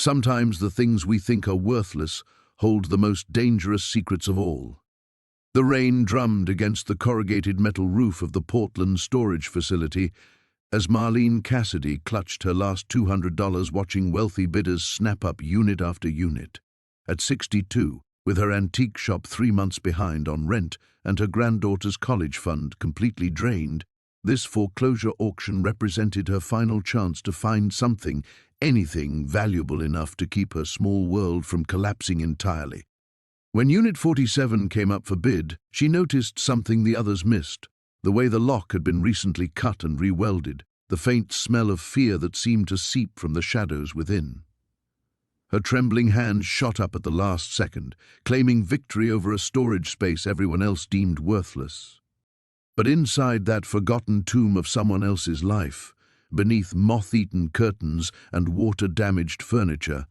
Sometimes the things we think are worthless hold the most dangerous secrets of all. The rain drummed against the corrugated metal roof of the Portland storage facility as Marlene Cassidy clutched her last $200 watching wealthy bidders snap up unit after unit. At 62, with her antique shop 3 months behind on rent and her granddaughter's college fund completely drained, this foreclosure auction represented her final chance to find something, anything valuable enough to keep her small world from collapsing entirely. When Unit 47 came up for bid, she noticed something the others missed. The way the lock had been recently cut and rewelded, the faint smell of fear that seemed to seep from the shadows within. Her trembling hand shot up at the last second, claiming victory over a storage space everyone else deemed worthless. But inside that forgotten tomb of someone else's life, beneath moth-eaten curtains and water-damaged furniture,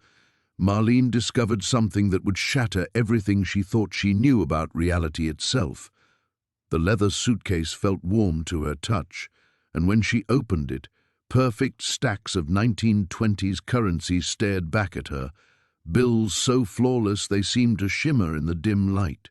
Marlene discovered something that would shatter everything she thought she knew about reality itself. The leather suitcase felt warm to her touch, and when she opened it, perfect stacks of 1920s currency stared back at her, bills so flawless they seemed to shimmer in the dim light.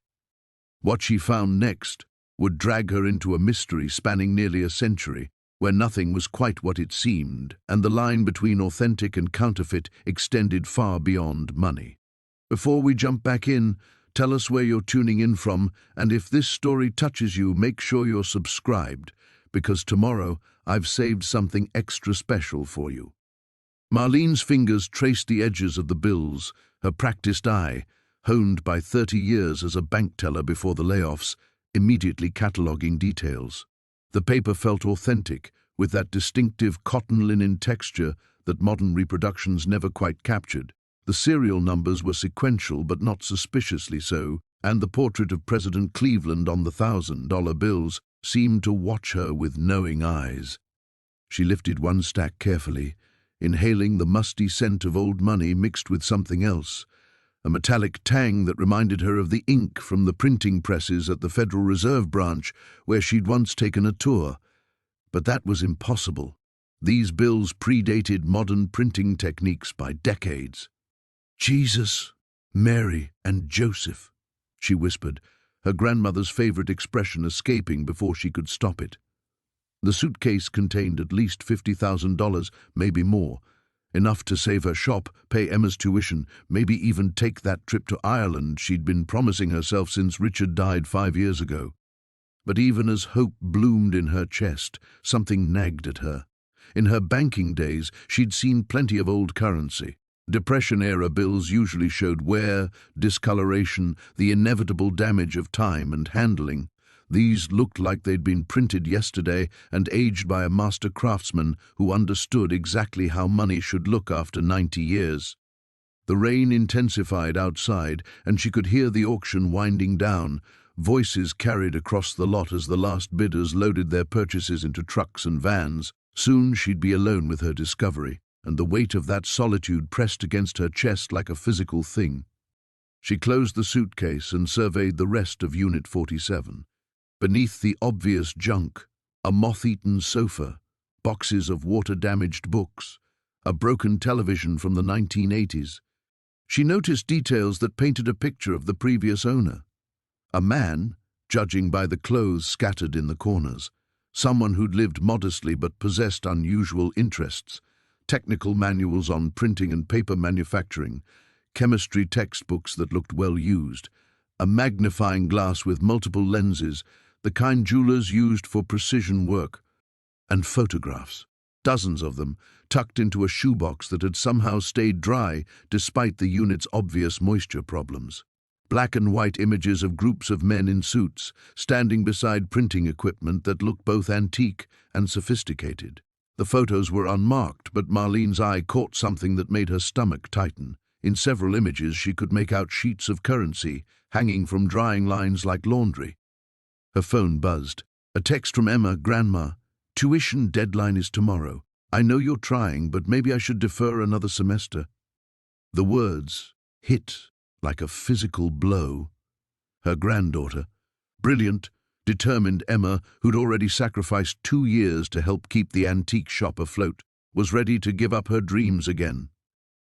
What she found next would drag her into a mystery spanning nearly a century, where nothing was quite what it seemed, and the line between authentic and counterfeit extended far beyond money. Before we jump back in, tell us where you're tuning in from, and if this story touches you, make sure you're subscribed, because tomorrow I've saved something extra special for you. Marlene's fingers traced the edges of the bills, her practiced eye, honed by 30 years as a bank teller before the layoffs, immediately cataloguing details. The paper felt authentic, with that distinctive cotton linen texture that modern reproductions never quite captured. The serial numbers were sequential but not suspiciously so, and the portrait of President Cleveland on the $1,000 bills seemed to watch her with knowing eyes. She lifted one stack carefully, inhaling the musty scent of old money mixed with something else, a metallic tang that reminded her of the ink from the printing presses at the Federal Reserve branch where she'd once taken a tour. But that was impossible. These bills predated modern printing techniques by decades. "Jesus, Mary, and Joseph," she whispered, her grandmother's favorite expression escaping before she could stop it. The suitcase contained at least $50,000, maybe more, enough to save her shop, pay Emma's tuition, maybe even take that trip to Ireland she'd been promising herself since Richard died 5 years ago. But even as hope bloomed in her chest, something nagged at her. In her banking days, she'd seen plenty of old currency. Depression-era bills usually showed wear, discoloration, the inevitable damage of time and handling. These looked like they'd been printed yesterday and aged by a master craftsman who understood exactly how money should look after 90 years. The rain intensified outside, and she could hear the auction winding down. Voices carried across the lot as the last bidders loaded their purchases into trucks and vans. Soon she'd be alone with her discovery, and the weight of that solitude pressed against her chest like a physical thing. She closed the suitcase and surveyed the rest of Unit 47. Beneath the obvious junk, a moth-eaten sofa, boxes of water-damaged books, a broken television from the 1980s. She noticed details that painted a picture of the previous owner. A man, judging by the clothes scattered in the corners, someone who'd lived modestly but possessed unusual interests, technical manuals on printing and paper manufacturing, chemistry textbooks that looked well used, a magnifying glass with multiple lenses, the kind jewelers used for precision work, and photographs, dozens of them, tucked into a shoebox that had somehow stayed dry despite the unit's obvious moisture problems. Black and white images of groups of men in suits, standing beside printing equipment that looked both antique and sophisticated. The photos were unmarked, but Marlene's eye caught something that made her stomach tighten. In several images she could make out sheets of currency hanging from drying lines like laundry. Her phone buzzed. A text from Emma, "Grandma, tuition deadline is tomorrow. I know you're trying, but maybe I should defer another semester." The words hit like a physical blow. Her granddaughter, brilliant, determined Emma, who'd already sacrificed 2 years to help keep the antique shop afloat, was ready to give up her dreams again.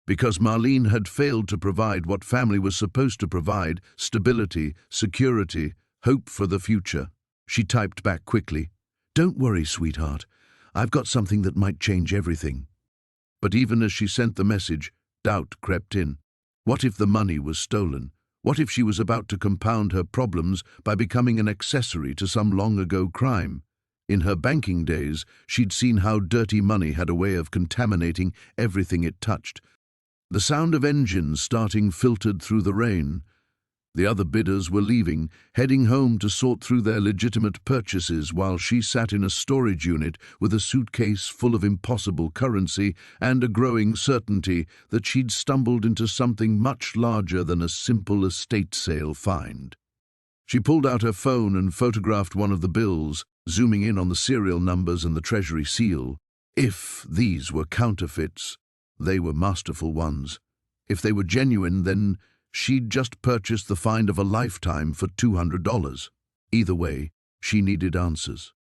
Because Marlene had failed to provide what family was supposed to provide: stability, security, hope for the future. She typed back quickly, "Don't worry, sweetheart. I've got something that might change everything." But even as she sent the message, doubt crept in. What if the money was stolen? What if she was about to compound her problems by becoming an accessory to some long-ago crime? In her banking days, she'd seen how dirty money had a way of contaminating everything it touched. The sound of engines starting filtered through the rain. The other bidders were leaving, heading home to sort through their legitimate purchases, while she sat in a storage unit with a suitcase full of impossible currency and a growing certainty that she'd stumbled into something much larger than a simple estate sale find. She pulled out her phone and photographed one of the bills, zooming in on the serial numbers and the treasury seal. If these were counterfeits, they were masterful ones. If they were genuine, then she'd just purchased the find of a lifetime for $200. Either way, she needed answers.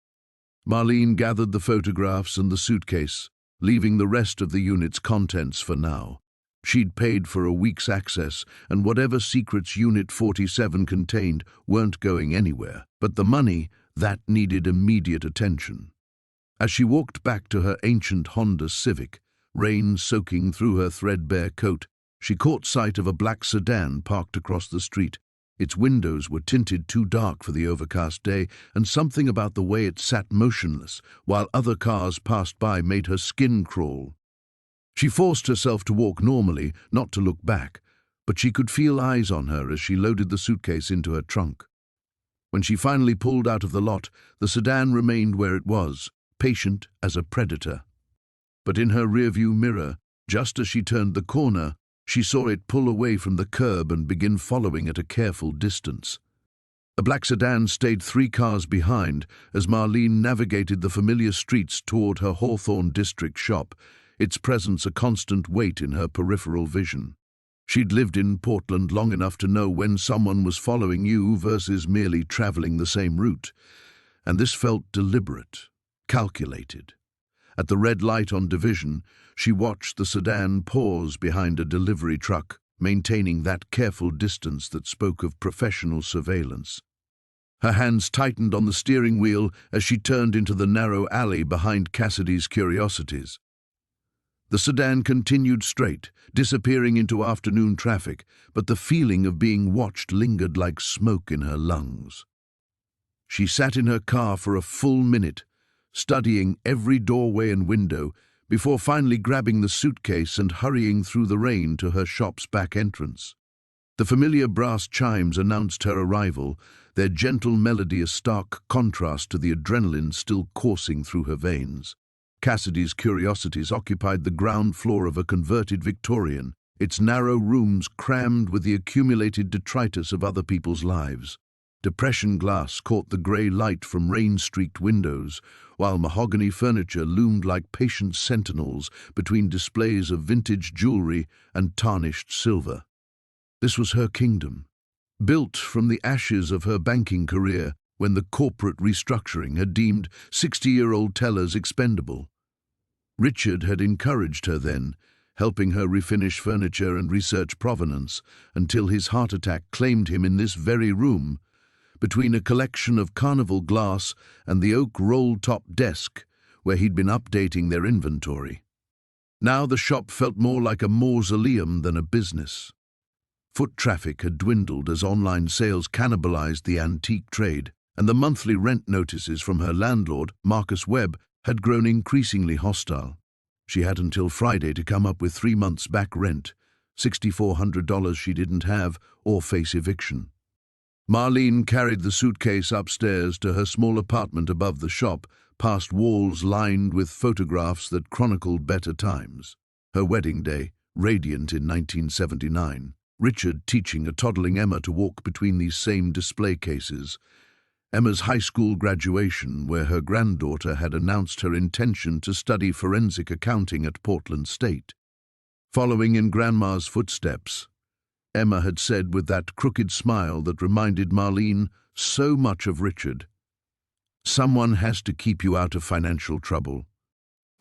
Marlene gathered the photographs and the suitcase, leaving the rest of the unit's contents for now. She'd paid for a week's access, and whatever secrets Unit 47 contained weren't going anywhere. But the money, that needed immediate attention. As she walked back to her ancient Honda Civic, rain soaking through her threadbare coat, she caught sight of a black sedan parked across the street. Its windows were tinted too dark for the overcast day, and something about the way it sat motionless while other cars passed by made her skin crawl. She forced herself to walk normally, not to look back, but she could feel eyes on her as she loaded the suitcase into her trunk. When she finally pulled out of the lot, the sedan remained where it was, patient as a predator. But in her rearview mirror, just as she turned the corner, she saw it pull away from the curb and begin following at a careful distance. The black sedan stayed 3 cars behind as Marlene navigated the familiar streets toward her Hawthorne district shop, its presence a constant weight in her peripheral vision. She'd lived in Portland long enough to know when someone was following you versus merely traveling the same route, and this felt deliberate, calculated. At the red light on Division, she watched the sedan pause behind a delivery truck, maintaining that careful distance that spoke of professional surveillance. Her hands tightened on the steering wheel as she turned into the narrow alley behind Cassidy's Curiosities. The sedan continued straight, disappearing into afternoon traffic, but the feeling of being watched lingered like smoke in her lungs. She sat in her car for a full minute, studying every doorway and window, before finally grabbing the suitcase and hurrying through the rain to her shop's back entrance. The familiar brass chimes announced her arrival, their gentle melody a stark contrast to the adrenaline still coursing through her veins. Cassidy's Curiosities occupied the ground floor of a converted Victorian, its narrow rooms crammed with the accumulated detritus of other people's lives. Depression glass caught the grey light from rain-streaked windows, while mahogany furniture loomed like patient sentinels between displays of vintage jewelry and tarnished silver. This was her kingdom, built from the ashes of her banking career when the corporate restructuring had deemed 60-year-old tellers expendable. Richard had encouraged her then, helping her refinish furniture and research provenance, until his heart attack claimed him in this very room, between a collection of carnival glass and the oak roll-top desk where he'd been updating their inventory. Now the shop felt more like a mausoleum than a business. Foot traffic had dwindled as online sales cannibalized the antique trade, and the monthly rent notices from her landlord, Marcus Webb, had grown increasingly hostile. She had until Friday to come up with 3 months back rent, $6,400 she didn't have, or face eviction. Marlene carried the suitcase upstairs to her small apartment above the shop, past walls lined with photographs that chronicled better times. Her wedding day, radiant in 1979, Richard teaching a toddling Emma to walk between these same display cases, Emma's high school graduation, where her granddaughter had announced her intention to study forensic accounting at Portland State. Following in Grandma's footsteps, Emma had said with that crooked smile that reminded Marlene so much of Richard, "Someone has to keep you out of financial trouble."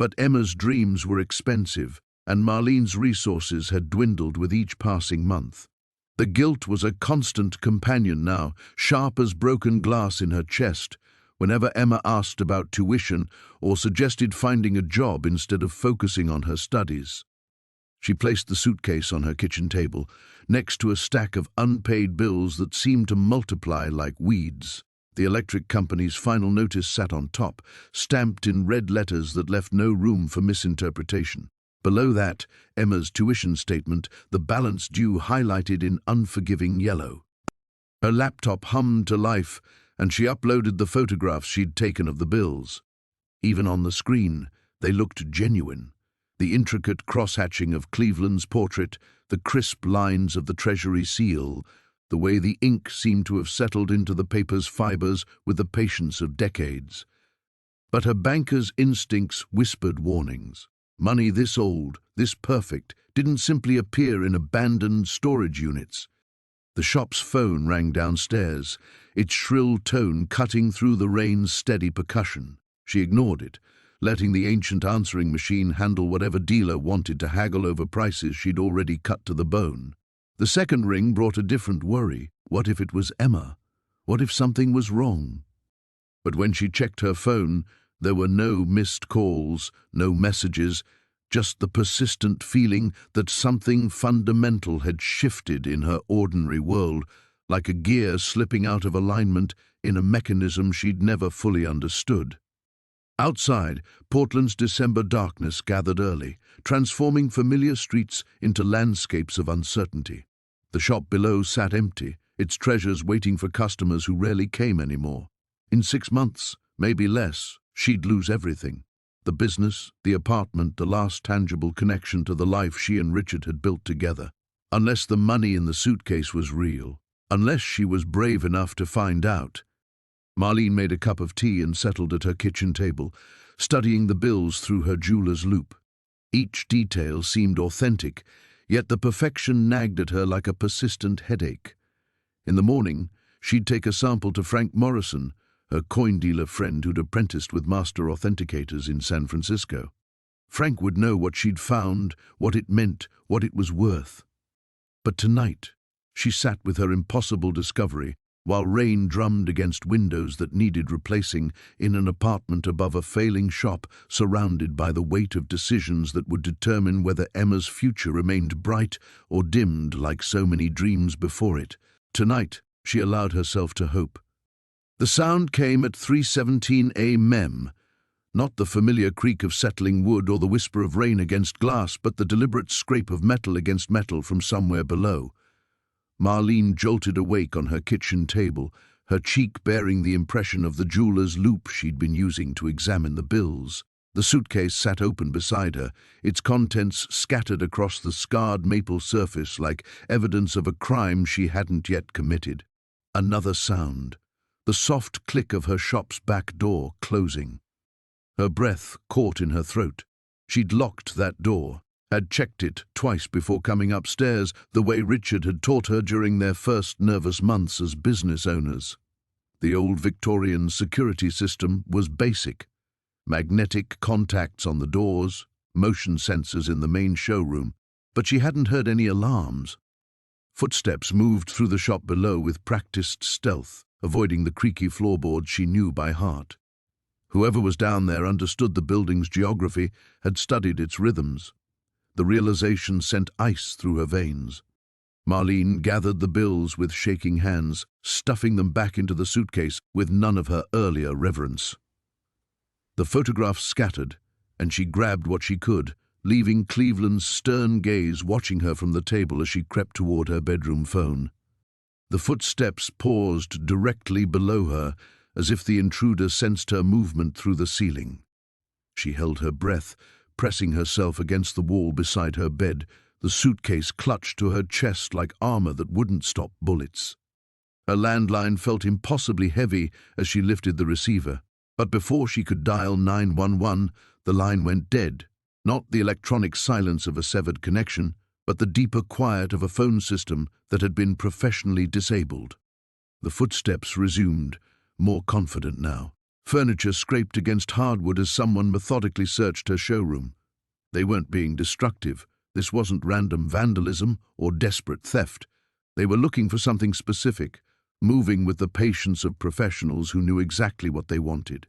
But Emma's dreams were expensive, and Marlene's resources had dwindled with each passing month. The guilt was a constant companion now, sharp as broken glass in her chest, whenever Emma asked about tuition or suggested finding a job instead of focusing on her studies. She placed the suitcase on her kitchen table, next to a stack of unpaid bills that seemed to multiply like weeds. The electric company's final notice sat on top, stamped in red letters that left no room for misinterpretation. Below that, Emma's tuition statement, the balance due highlighted in unforgiving yellow. Her laptop hummed to life, and she uploaded the photographs she'd taken of the bills. Even on the screen, they looked genuine. The intricate cross-hatching of Cleveland's portrait, the crisp lines of the Treasury seal, the way the ink seemed to have settled into the paper's fibers with the patience of decades. But her banker's instincts whispered warnings. Money this old, this perfect, didn't simply appear in abandoned storage units. The shop's phone rang downstairs, its shrill tone cutting through the rain's steady percussion. She ignored it, letting the ancient answering machine handle whatever dealer wanted to haggle over prices she'd already cut to the bone. The second ring brought a different worry. What if it was Emma? What if something was wrong? But when she checked her phone, there were no missed calls, no messages, just the persistent feeling that something fundamental had shifted in her ordinary world, like a gear slipping out of alignment in a mechanism she'd never fully understood. Outside, Portland's December darkness gathered early, transforming familiar streets into landscapes of uncertainty. The shop below sat empty, its treasures waiting for customers who rarely came anymore. In 6 months, maybe less, she'd lose everything. The business, the apartment, the last tangible connection to the life she and Richard had built together. Unless the money in the suitcase was real. Unless she was brave enough to find out. Marlene made a cup of tea and settled at her kitchen table, studying the bills through her jeweler's loupe. Each detail seemed authentic, yet the perfection nagged at her like a persistent headache. In the morning, she'd take a sample to Frank Morrison, her coin dealer friend who'd apprenticed with master authenticators in San Francisco. Frank would know what she'd found, what it meant, what it was worth. But tonight, she sat with her impossible discovery, while rain drummed against windows that needed replacing in an apartment above a failing shop surrounded by the weight of decisions that would determine whether Emma's future remained bright or dimmed like so many dreams before it. Tonight, she allowed herself to hope. The sound came at 3:17 a.m., not the familiar creak of settling wood or the whisper of rain against glass, but the deliberate scrape of metal against metal from somewhere below. Marlene jolted awake on her kitchen table, her cheek bearing the impression of the jeweler's loupe she'd been using to examine the bills. The suitcase sat open beside her, its contents scattered across the scarred maple surface like evidence of a crime she hadn't yet committed. Another sound. The soft click of her shop's back door closing. Her breath caught in her throat. She'd locked that door, had checked it twice before coming upstairs, the way Richard had taught her during their first nervous months as business owners. The old Victorian security system was basic. Magnetic contacts on the doors, motion sensors in the main showroom, but she hadn't heard any alarms. Footsteps moved through the shop below with practiced stealth, avoiding the creaky floorboards she knew by heart. Whoever was down there understood the building's geography, had studied its rhythms. The realization sent ice through her veins. Marlene gathered the bills with shaking hands, stuffing them back into the suitcase with none of her earlier reverence. The photographs scattered, and she grabbed what she could, leaving Cleveland's stern gaze watching her from the table as she crept toward her bedroom phone. The footsteps paused directly below her, as if the intruder sensed her movement through the ceiling. She held her breath, pressing herself against the wall beside her bed, the suitcase clutched to her chest like armor that wouldn't stop bullets. Her landline felt impossibly heavy as she lifted the receiver, but before she could dial 911, the line went dead, not the electronic silence of a severed connection, but the deeper quiet of a phone system that had been professionally disabled. The footsteps resumed, more confident now. Furniture scraped against hardwood as someone methodically searched her showroom. They weren't being destructive. This wasn't random vandalism or desperate theft. They were looking for something specific, moving with the patience of professionals who knew exactly what they wanted.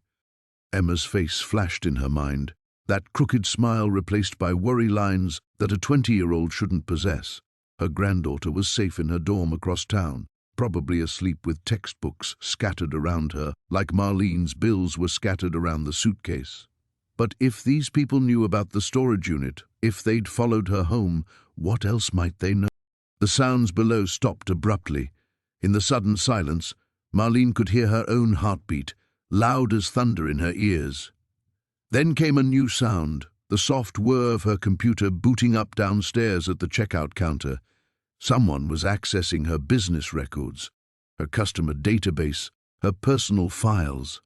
Emma's face flashed in her mind, that crooked smile replaced by worry lines that a 20-year-old shouldn't possess. Her granddaughter was safe in her dorm across town, probably asleep with textbooks scattered around her, like Marlene's bills were scattered around the suitcase. But if these people knew about the storage unit, if they'd followed her home, what else might they know? The sounds below stopped abruptly. In the sudden silence, Marlene could hear her own heartbeat, loud as thunder in her ears. Then came a new sound, the soft whir of her computer booting up downstairs at the checkout counter. Someone was accessing her business records, her customer database, her personal files.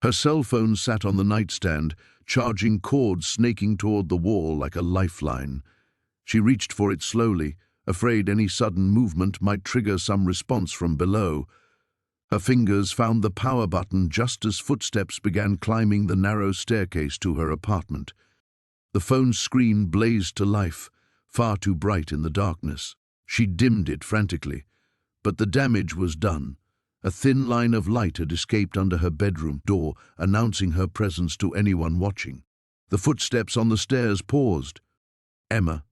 Her cell phone sat on the nightstand, charging cords snaking toward the wall like a lifeline. She reached for it slowly, afraid any sudden movement might trigger some response from below. Her fingers found the power button just as footsteps began climbing the narrow staircase to her apartment. The phone's screen blazed to life, far too bright in the darkness. She dimmed it frantically, but the damage was done. A thin line of light had escaped under her bedroom door, announcing her presence to anyone watching. The footsteps on the stairs paused. "Emma,"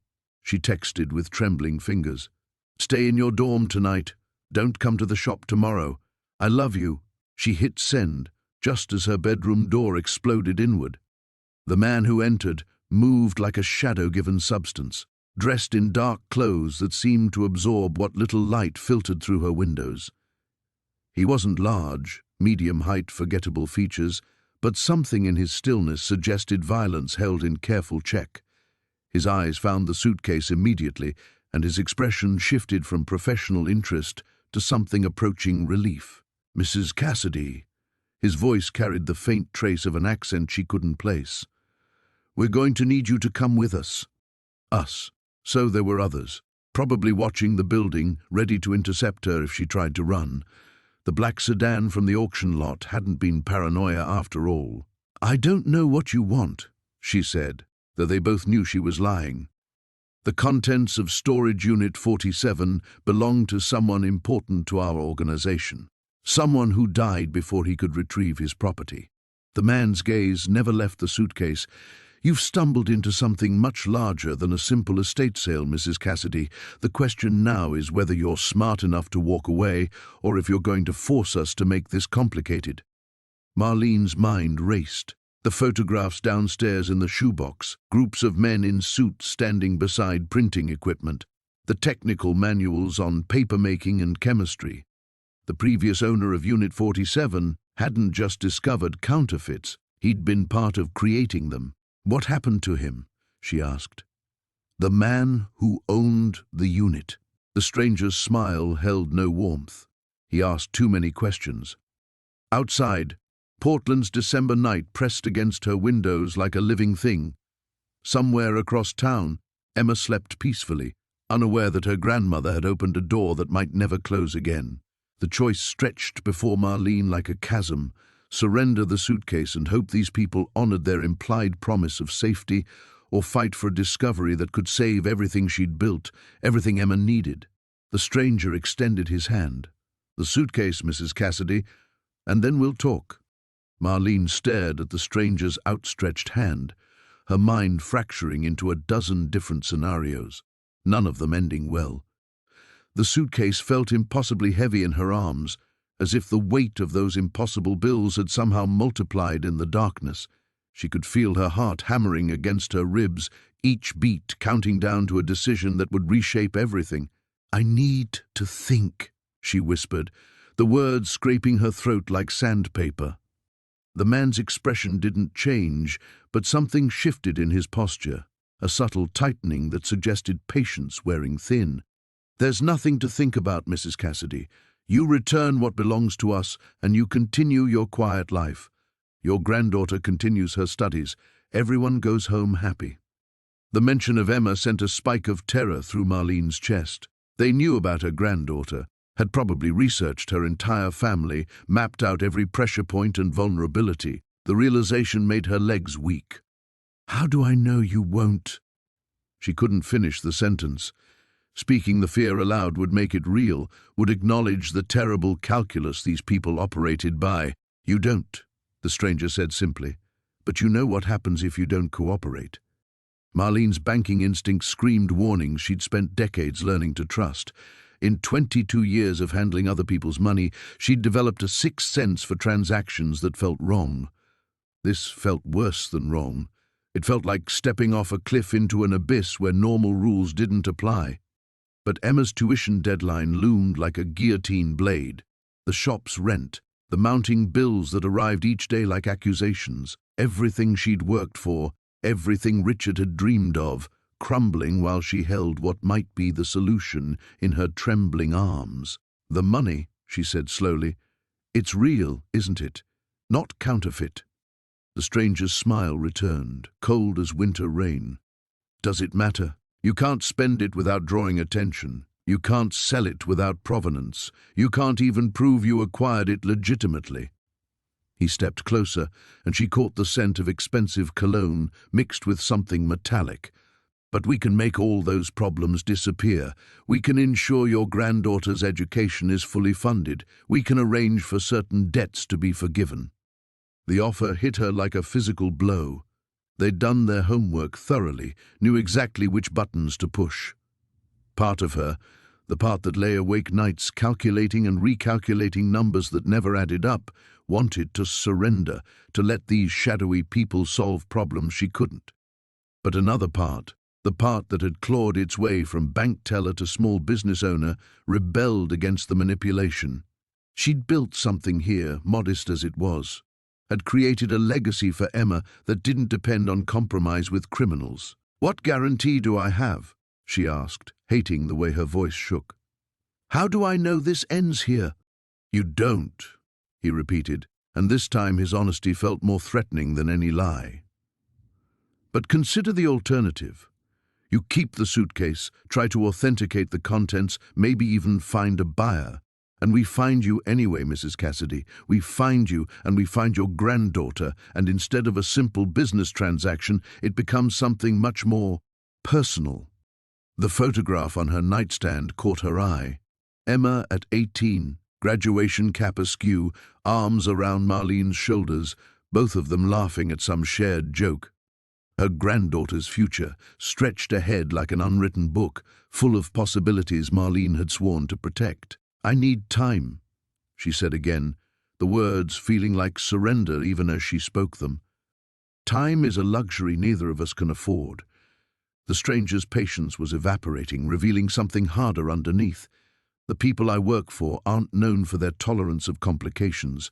she texted with trembling fingers. "Stay in your dorm tonight. Don't come to the shop tomorrow. I love you." She hit send, just as her bedroom door exploded inward. The man who entered moved like a shadow-given substance, dressed in dark clothes that seemed to absorb what little light filtered through her windows. He wasn't large, medium-height, forgettable features, but something in his stillness suggested violence held in careful check. His eyes found the suitcase immediately, and his expression shifted from professional interest to something approaching relief. "Mrs. Cassidy." His voice carried the faint trace of an accent she couldn't place. "We're going to need you to come with us." Us. So there were others, probably watching the building, ready to intercept her if she tried to run. The black sedan from the auction lot hadn't been paranoia after all. "I don't know what you want," she said, though they both knew she was lying. "The contents of storage unit 47 belonged to someone important to our organization. Someone who died before he could retrieve his property." The man's gaze never left the suitcase. "You've stumbled into something much larger than a simple estate sale, Mrs. Cassidy. The question now is whether you're smart enough to walk away or if you're going to force us to make this complicated." Marlene's mind raced. The photographs downstairs in the shoebox, groups of men in suits standing beside printing equipment, the technical manuals on papermaking and chemistry. The previous owner of Unit 47 hadn't just discovered counterfeits, he'd been part of creating them. "What happened to him?" she asked. "The man who owned the unit." The stranger's smile held no warmth. He asked too many questions. Outside, Portland's December night pressed against her windows like a living thing. Somewhere across town, Emma slept peacefully, unaware that her grandmother had opened a door that might never close again. The choice stretched before Marlene like a chasm: surrender the suitcase and hope these people honored their implied promise of safety, or fight for a discovery that could save everything she'd built, everything Emma needed. The stranger extended his hand. "The suitcase, Mrs. Cassidy, and then we'll talk." Marlene stared at the stranger's outstretched hand, her mind fracturing into a dozen different scenarios, none of them ending well. The suitcase felt impossibly heavy in her arms, as if the weight of those impossible bills had somehow multiplied in the darkness. She could feel her heart hammering against her ribs, each beat counting down to a decision that would reshape everything. "I need to think," she whispered, the words scraping her throat like sandpaper. The man's expression didn't change, but something shifted in his posture, a subtle tightening that suggested patience wearing thin. "There's nothing to think about, Mrs. Cassidy. You return what belongs to us, and you continue your quiet life. Your granddaughter continues her studies. Everyone goes home happy." The mention of Emma sent a spike of terror through Marlene's chest. They knew about her granddaughter, had probably researched her entire family, mapped out every pressure point and vulnerability. The realization made her legs weak. How do I know you won't? She couldn't finish the sentence. Speaking the fear aloud would make it real, would acknowledge the terrible calculus these people operated by. You don't, the stranger said simply, but you know what happens if you don't cooperate. Marlene's banking instinct screamed warnings she'd spent decades learning to trust. In 22 years of handling other people's money, she'd developed a sixth sense for transactions that felt wrong. This felt worse than wrong. It felt like stepping off a cliff into an abyss where normal rules didn't apply. But Emma's tuition deadline loomed like a guillotine blade. The shop's rent, the mounting bills that arrived each day like accusations, everything she'd worked for, everything Richard had dreamed of, crumbling while she held what might be the solution in her trembling arms. The money, she said slowly, it's real, isn't it? Not counterfeit. The stranger's smile returned, cold as winter rain. Does it matter? You can't spend it without drawing attention. You can't sell it without provenance. You can't even prove you acquired it legitimately. He stepped closer, and she caught the scent of expensive cologne mixed with something metallic. But we can make all those problems disappear. We can ensure your granddaughter's education is fully funded. We can arrange for certain debts to be forgiven. The offer hit her like a physical blow. They'd done their homework thoroughly, knew exactly which buttons to push. Part of her, the part that lay awake nights calculating and recalculating numbers that never added up, wanted to surrender, to let these shadowy people solve problems she couldn't. But another part, the part that had clawed its way from bank teller to small business owner, rebelled against the manipulation. She'd built something here, modest as it was, had created a legacy for Emma that didn't depend on compromise with criminals. What guarantee do I have? She asked, hating the way her voice shook. How do I know this ends here? You don't, he repeated, and this time his honesty felt more threatening than any lie. But consider the alternative. You keep the suitcase, try to authenticate the contents, maybe even find a buyer. And we find you anyway, Mrs. Cassidy. We find you, and we find your granddaughter, and instead of a simple business transaction, it becomes something much more personal. The photograph on her nightstand caught her eye. Emma at 18, graduation cap askew, arms around Marlene's shoulders, both of them laughing at some shared joke. Her granddaughter's future stretched ahead like an unwritten book, full of possibilities Marlene had sworn to protect. I need time, she said again, the words feeling like surrender even as she spoke them. Time is a luxury neither of us can afford. The stranger's patience was evaporating, revealing something harder underneath. The people I work for aren't known for their tolerance of complications.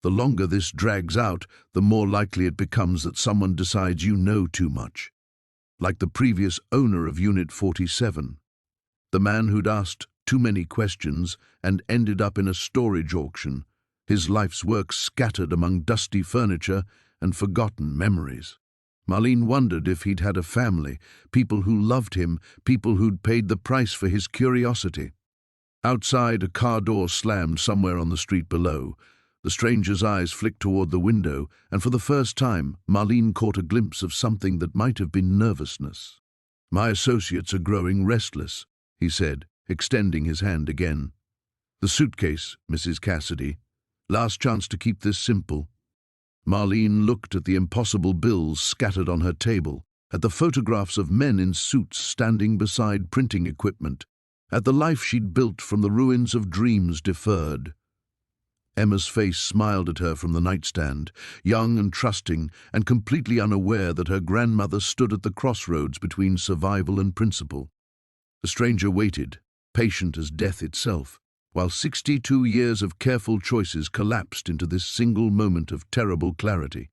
The longer this drags out, the more likely it becomes that someone decides you know too much. Like the previous owner of Unit 47. The man who'd asked too many questions and ended up in a storage auction, his life's work scattered among dusty furniture and forgotten memories. Marlene wondered if he'd had a family, people who loved him, people who'd paid the price for his curiosity. Outside, a car door slammed somewhere on the street below. The stranger's eyes flicked toward the window, and for the first time, Marlene caught a glimpse of something that might have been nervousness. My associates are growing restless, he said, extending his hand again. The suitcase, Mrs. Cassidy. Last chance to keep this simple. Marlene looked at the impossible bills scattered on her table, at the photographs of men in suits standing beside printing equipment, at the life she'd built from the ruins of dreams deferred. Emma's face smiled at her from the nightstand, young and trusting and completely unaware that her grandmother stood at the crossroads between survival and principle. The stranger waited, patient as death itself, while 62 years of careful choices collapsed into this single moment of terrible clarity.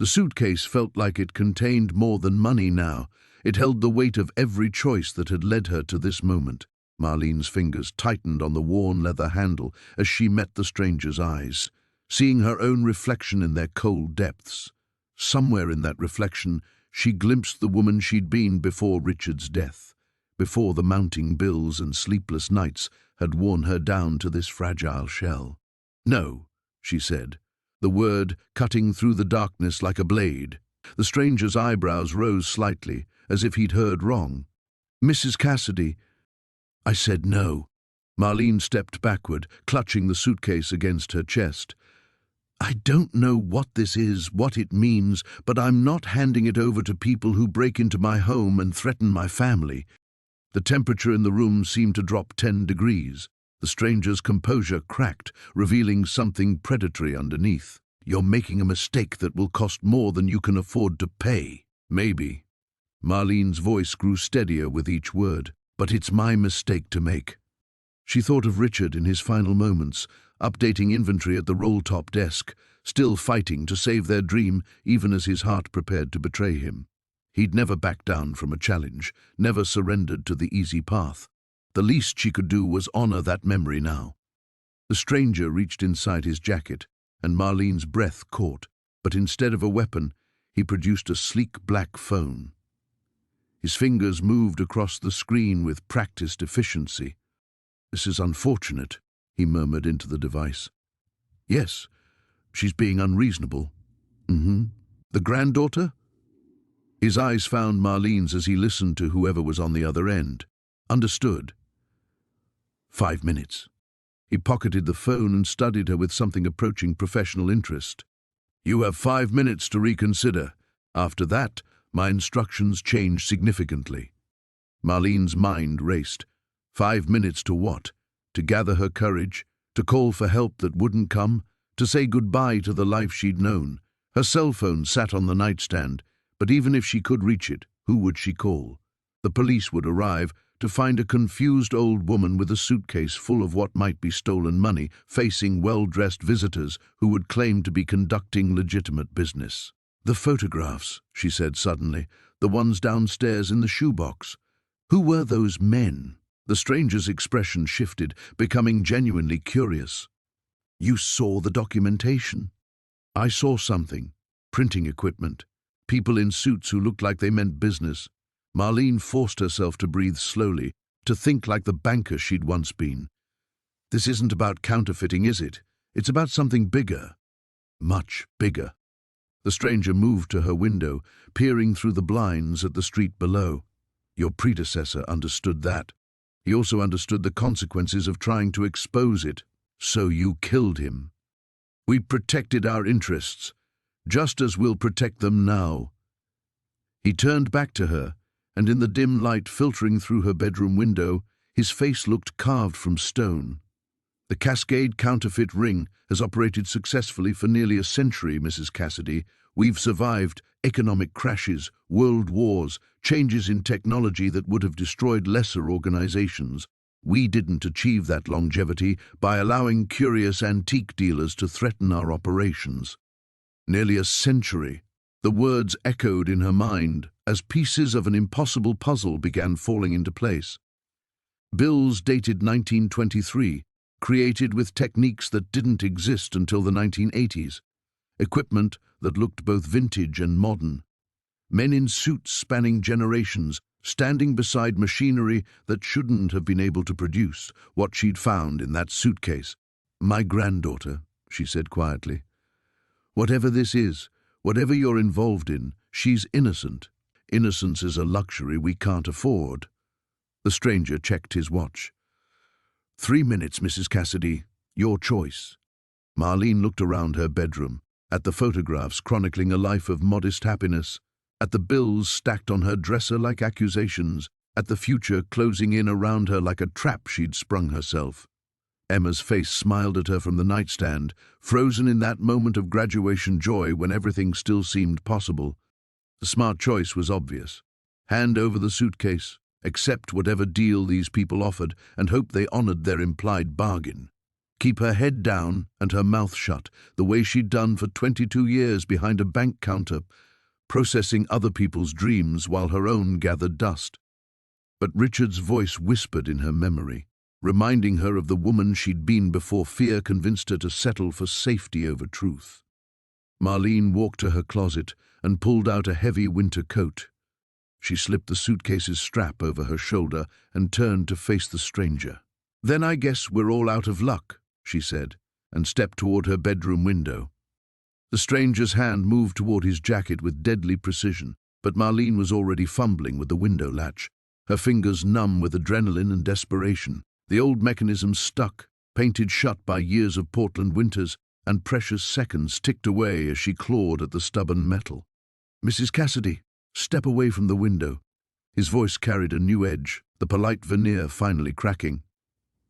The suitcase felt like it contained more than money now. It held the weight of every choice that had led her to this moment. Marlene's fingers tightened on the worn leather handle as she met the stranger's eyes, seeing her own reflection in their cold depths. Somewhere in that reflection, she glimpsed the woman she'd been before Richard's death, before the mounting bills and sleepless nights had worn her down to this fragile shell. "No," she said, the word cutting through the darkness like a blade. The stranger's eyebrows rose slightly, as if he'd heard wrong. "Mrs. Cassidy." I said no. Marlene stepped backward, clutching the suitcase against her chest. "I don't know what this is, what it means, but I'm not handing it over to people who break into my home and threaten my family." The temperature in the room seemed to drop 10 degrees. The stranger's composure cracked, revealing something predatory underneath. "You're making a mistake that will cost more than you can afford to pay." "Maybe." Marlene's voice grew steadier with each word. "But it's my mistake to make." She thought of Richard in his final moments, updating inventory at the roll-top desk, still fighting to save their dream even as his heart prepared to betray him. He'd never backed down from a challenge, never surrendered to the easy path. The least she could do was honor that memory now. The stranger reached inside his jacket, and Marlene's breath caught, but instead of a weapon, he produced a sleek black phone. His fingers moved across the screen with practiced efficiency. "This is unfortunate," he murmured into the device. "Yes, she's being unreasonable." "The granddaughter?" His eyes found Marlene's as he listened to whoever was on the other end. "Understood." 5 minutes. He pocketed the phone and studied her with something approaching professional interest. "You have 5 minutes to reconsider. After that, my instructions change significantly." Marlene's mind raced. 5 minutes to what? To gather her courage? To call for help that wouldn't come? To say goodbye to the life she'd known? Her cell phone sat on the nightstand, but even if she could reach it, who would she call? The police would arrive to find a confused old woman with a suitcase full of what might be stolen money, facing well-dressed visitors who would claim to be conducting legitimate business. "The photographs," she said suddenly, "the ones downstairs in the shoebox. Who were those men?" The stranger's expression shifted, becoming genuinely curious. "You saw the documentation?" "I saw something. Printing equipment. People in suits who looked like they meant business." Marlene forced herself to breathe slowly, to think like the banker she'd once been. "This isn't about counterfeiting, is it? It's about something bigger. Much bigger." The stranger moved to her window, peering through the blinds at the street below. "Your predecessor understood that. He also understood the consequences of trying to expose it. So you killed him. We protected our interests, just as we'll protect them now." He turned back to her, and in the dim light filtering through her bedroom window, his face looked carved from stone. "The Cascade counterfeit ring has operated successfully for nearly a century, Mrs. Cassidy. We've survived economic crashes, world wars, changes in technology that would have destroyed lesser organizations. We didn't achieve that longevity by allowing curious antique dealers to threaten our operations." Nearly a century. The words echoed in her mind as pieces of an impossible puzzle began falling into place. Bills dated 1923, created with techniques that didn't exist until the 1980s. Equipment that looked both vintage and modern. Men in suits spanning generations, standing beside machinery that shouldn't have been able to produce what she'd found in that suitcase. "My granddaughter," she said quietly. "Whatever this is, whatever you're involved in, she's innocent. Innocence is a luxury we can't afford." The stranger checked his watch. 3 minutes, Mrs. Cassidy. Your choice." Marlene looked around her bedroom, at the photographs chronicling a life of modest happiness, at the bills stacked on her dresser like accusations, at the future closing in around her like a trap she'd sprung herself. Emma's face smiled at her from the nightstand, frozen in that moment of graduation joy when everything still seemed possible. The smart choice was obvious. Hand over the suitcase, accept whatever deal these people offered, and hope they honored their implied bargain. Keep her head down and her mouth shut, the way she'd done for 22 years behind a bank counter, processing other people's dreams while her own gathered dust. But Richard's voice whispered in her memory, reminding her of the woman she'd been before fear convinced her to settle for safety over truth. Marlene walked to her closet and pulled out a heavy winter coat. She slipped the suitcase's strap over her shoulder and turned to face the stranger. "Then I guess we're all out of luck," she said, and stepped toward her bedroom window. The stranger's hand moved toward his jacket with deadly precision, but Marlene was already fumbling with the window latch, her fingers numb with adrenaline and desperation. The old mechanism stuck, painted shut by years of Portland winters, and precious seconds ticked away as she clawed at the stubborn metal. "Mrs. Cassidy, step away from the window." His voice carried a new edge, the polite veneer finally cracking.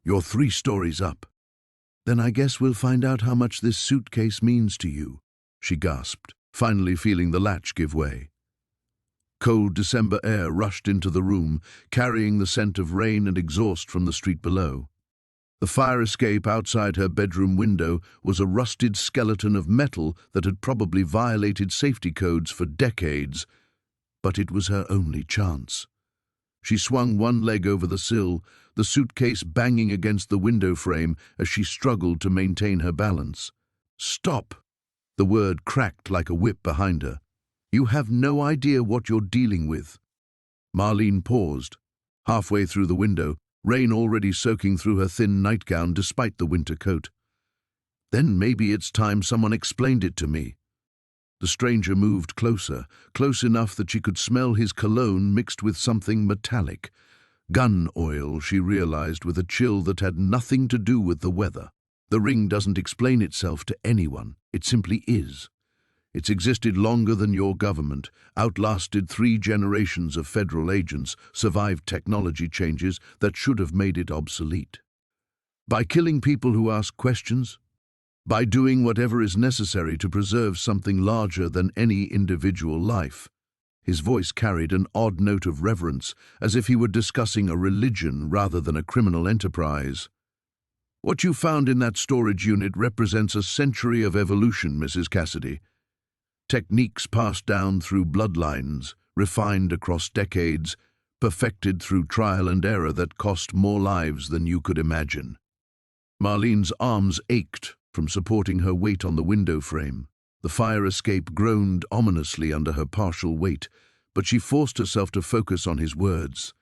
"You're 3 stories up." "Then I guess we'll find out how much this suitcase means to you," she gasped, finally feeling the latch give way. Cold December air rushed into the room, carrying the scent of rain and exhaust from the street below. The fire escape outside her bedroom window was a rusted skeleton of metal that had probably violated safety codes for decades, but it was her only chance. She swung one leg over the sill, the suitcase banging against the window frame as she struggled to maintain her balance. "Stop!" The word cracked like a whip behind her. "You have no idea what you're dealing with." Marlene paused. Halfway through the window, rain already soaking through her thin nightgown despite the winter coat. "Then maybe it's time someone explained it to me." The stranger moved closer, close enough that she could smell his cologne mixed with something metallic. Gun oil, she realized with a chill that had nothing to do with the weather. The ring doesn't explain itself to anyone. It simply is. It's existed longer than your government, outlasted 3 generations of federal agents, survived technology changes that should have made it obsolete. By killing people who ask questions, by doing whatever is necessary to preserve something larger than any individual life. His voice carried an odd note of reverence, as if he were discussing a religion rather than a criminal enterprise. "What you found in that storage unit represents a century of evolution, Mrs. Cassidy. Techniques passed down through bloodlines, refined across decades, perfected through trial and error that cost more lives than you could imagine." Marlene's arms ached from supporting her weight on the window frame. The fire escape groaned ominously under her partial weight, but she forced herself to focus on his words.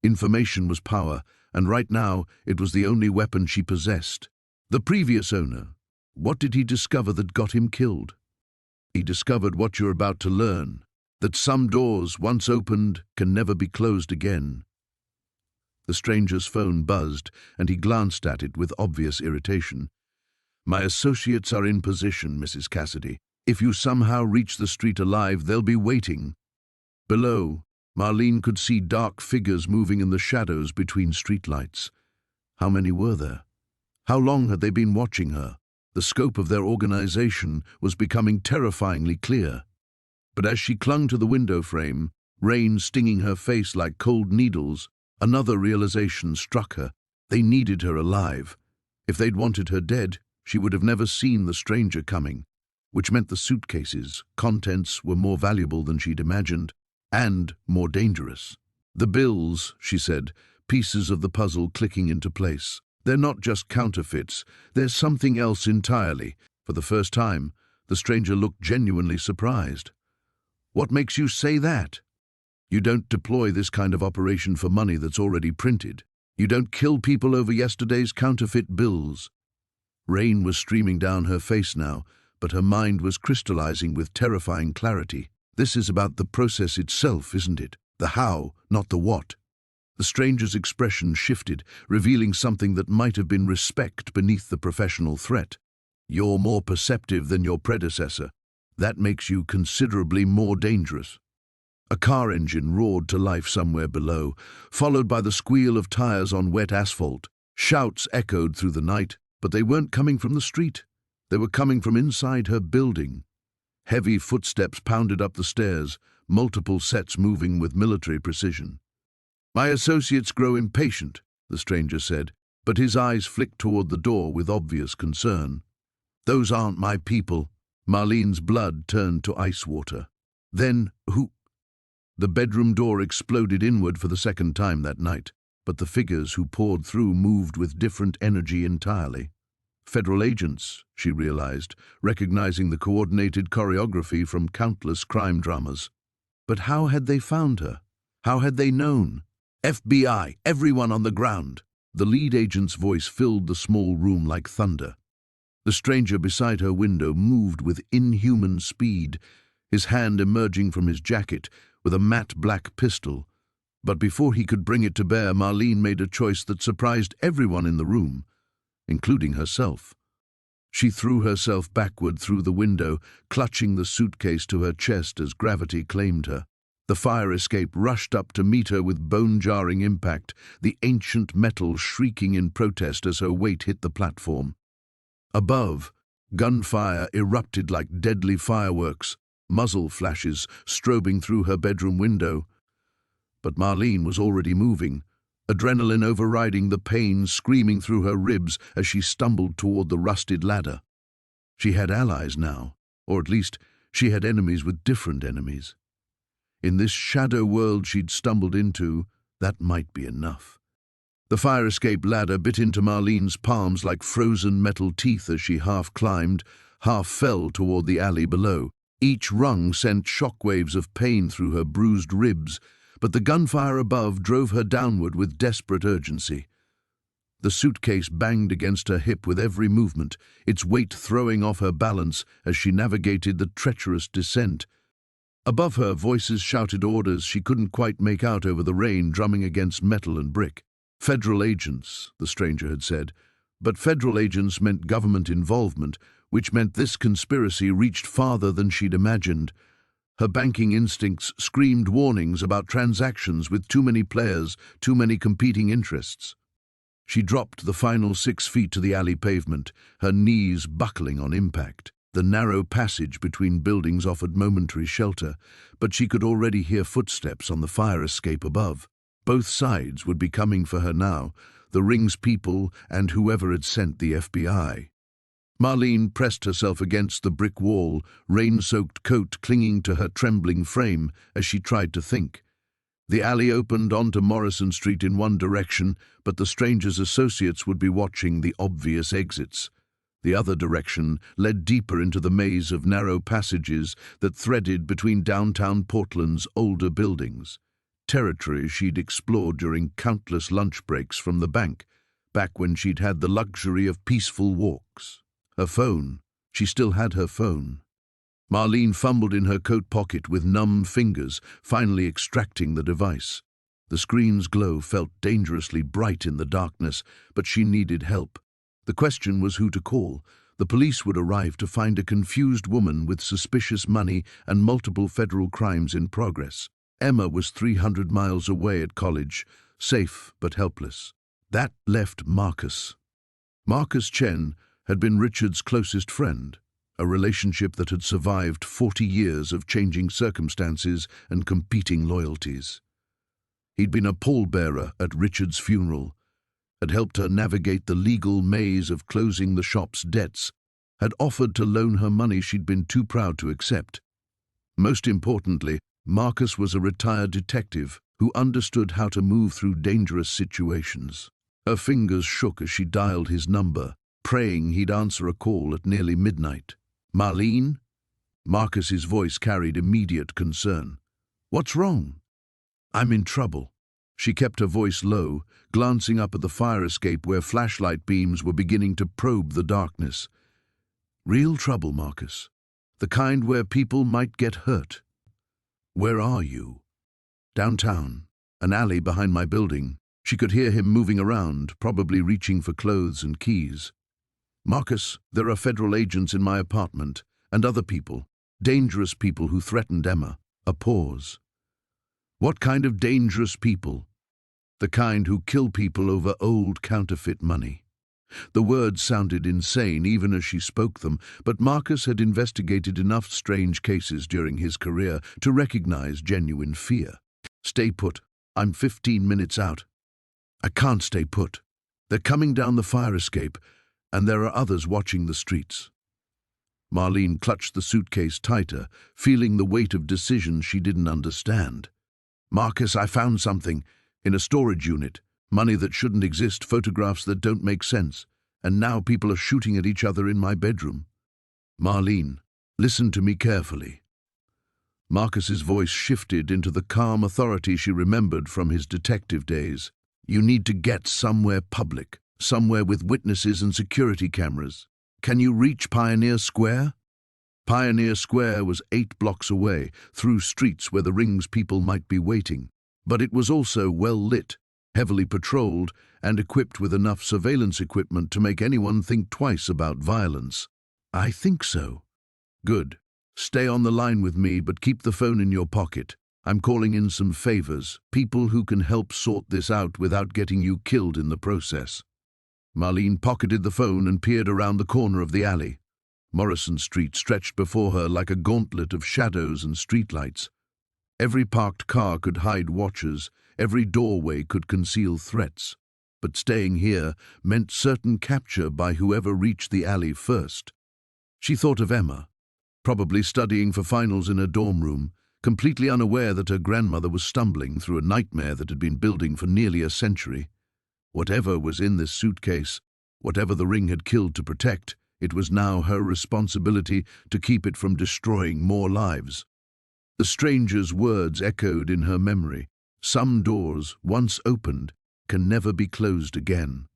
Information was power, and right now it was the only weapon she possessed. The previous owner, what did he discover that got him killed? He discovered what you're about to learn, that some doors, once opened, can never be closed again. The stranger's phone buzzed, and he glanced at it with obvious irritation. "My associates are in position, Mrs. Cassidy. If you somehow reach the street alive, they'll be waiting." Below, Marlene could see dark figures moving in the shadows between streetlights. How many were there? How long had they been watching her? The scope of their organization was becoming terrifyingly clear. But as she clung to the window frame, rain stinging her face like cold needles, another realization struck her. They needed her alive. If they'd wanted her dead, she would have never seen the stranger coming, which meant the suitcase's contents were more valuable than she'd imagined, and more dangerous. "The bills," she said, pieces of the puzzle clicking into place. "They're not just counterfeits, there's something else entirely." For the first time, the stranger looked genuinely surprised. "What makes you say that? You don't deploy this kind of operation for money that's already printed. You don't kill people over yesterday's counterfeit bills." Rain was streaming down her face now, but her mind was crystallizing with terrifying clarity. "This is about the process itself, isn't it? The how, not the what." The stranger's expression shifted, revealing something that might have been respect beneath the professional threat. "You're more perceptive than your predecessor. That makes you considerably more dangerous." A car engine roared to life somewhere below, followed by the squeal of tires on wet asphalt. Shouts echoed through the night, but they weren't coming from the street. They were coming from inside her building. Heavy footsteps pounded up the stairs, multiple sets moving with military precision. "My associates grow impatient," the stranger said, but his eyes flicked toward the door with obvious concern. "Those aren't my people." Marlene's blood turned to ice water. "Then who?" The bedroom door exploded inward for the second time that night, but the figures who poured through moved with different energy entirely. Federal agents, she realized, recognizing the coordinated choreography from countless crime dramas. But how had they found her? How had they known? "FBI, everyone on the ground!" The lead agent's voice filled the small room like thunder. The stranger beside her window moved with inhuman speed, his hand emerging from his jacket with a matte black pistol. But before he could bring it to bear, Marlene made a choice that surprised everyone in the room, including herself. She threw herself backward through the window, clutching the suitcase to her chest as gravity claimed her. The fire escape rushed up to meet her with bone-jarring impact, the ancient metal shrieking in protest as her weight hit the platform. Above, gunfire erupted like deadly fireworks, muzzle flashes strobing through her bedroom window. But Marlene was already moving, adrenaline overriding the pain screaming through her ribs as she stumbled toward the rusted ladder. She had allies now, or at least she had enemies with different enemies. In this shadow world she'd stumbled into, that might be enough. The fire escape ladder bit into Marlene's palms like frozen metal teeth as she half climbed, half fell toward the alley below. Each rung sent shockwaves of pain through her bruised ribs, but the gunfire above drove her downward with desperate urgency. The suitcase banged against her hip with every movement, its weight throwing off her balance as she navigated the treacherous descent. Above her, voices shouted orders she couldn't quite make out over the rain drumming against metal and brick. Federal agents, the stranger had said, but federal agents meant government involvement, which meant this conspiracy reached farther than she'd imagined. Her banking instincts screamed warnings about transactions with too many players, too many competing interests. She dropped the final 6 feet to the alley pavement, her knees buckling on impact. The narrow passage between buildings offered momentary shelter, but she could already hear footsteps on the fire escape above. Both sides would be coming for her now, the ring's people and whoever had sent the FBI. Marlene pressed herself against the brick wall, rain-soaked coat clinging to her trembling frame as she tried to think. The alley opened onto Morrison Street in one direction, but the stranger's associates would be watching the obvious exits. The other direction led deeper into the maze of narrow passages that threaded between downtown Portland's older buildings. Territory she'd explored during countless lunch breaks from the bank, back when she'd had the luxury of peaceful walks. Her phone. She still had her phone. Marlene fumbled in her coat pocket with numb fingers, finally extracting the device. The screen's glow felt dangerously bright in the darkness, but she needed help. The question was who to call. The police would arrive to find a confused woman with suspicious money and multiple federal crimes in progress. Emma was 300 miles away at college, safe but helpless. That left Marcus. Marcus Chen had been Richard's closest friend, a relationship that had survived 40 years of changing circumstances and competing loyalties. He'd been a pallbearer at Richard's funeral, had helped her navigate the legal maze of closing the shop's debts, had offered to loan her money she'd been too proud to accept. Most importantly, Marcus was a retired detective who understood how to move through dangerous situations. Her fingers shook as she dialed his number, praying he'd answer a call at nearly midnight. "Marlene?" Marcus's voice carried immediate concern. "What's wrong?" "I'm in trouble." She kept her voice low, glancing up at the fire escape where flashlight beams were beginning to probe the darkness. "Real trouble, Marcus. The kind where people might get hurt." "Where are you?" "Downtown, an alley behind my building." She could hear him moving around, probably reaching for clothes and keys. "Marcus, there are federal agents in my apartment, and other people, dangerous people who threatened Emma." A pause. "What kind of dangerous people?" "The kind who kill people over old counterfeit money." The words sounded insane even as she spoke them, but Marcus had investigated enough strange cases during his career to recognize genuine fear. "Stay put. I'm 15 minutes out." "I can't stay put. They're coming down the fire escape, and there are others watching the streets." Marlene clutched the suitcase tighter, feeling the weight of decisions she didn't understand. "Marcus, I found something. In a storage unit. Money that shouldn't exist, photographs that don't make sense. And now people are shooting at each other in my bedroom." "Marlene, listen to me carefully." Marcus's voice shifted into the calm authority she remembered from his detective days. "You need to get somewhere public, somewhere with witnesses and security cameras. Can you reach Pioneer Square? Pioneer Square was 8 blocks away, through streets where the ring's people might be waiting. But it was also well lit, heavily patrolled, and equipped with enough surveillance equipment to make anyone think twice about violence. I think so. Good. Stay on the line with me, but keep the phone in your pocket. I'm calling in some favors, people who can help sort this out without getting you killed in the process. Marlene pocketed the phone and peered around the corner of the alley. Morrison Street stretched before her like a gauntlet of shadows and streetlights. Every parked car could hide watchers, every doorway could conceal threats. But staying here meant certain capture by whoever reached the alley first. She thought of Emma, probably studying for finals in her dorm room, completely unaware that her grandmother was stumbling through a nightmare that had been building for nearly a century. Whatever was in this suitcase, whatever the ring had killed to protect, it was now her responsibility to keep it from destroying more lives. The stranger's words echoed in her memory. Some doors, once opened, can never be closed again.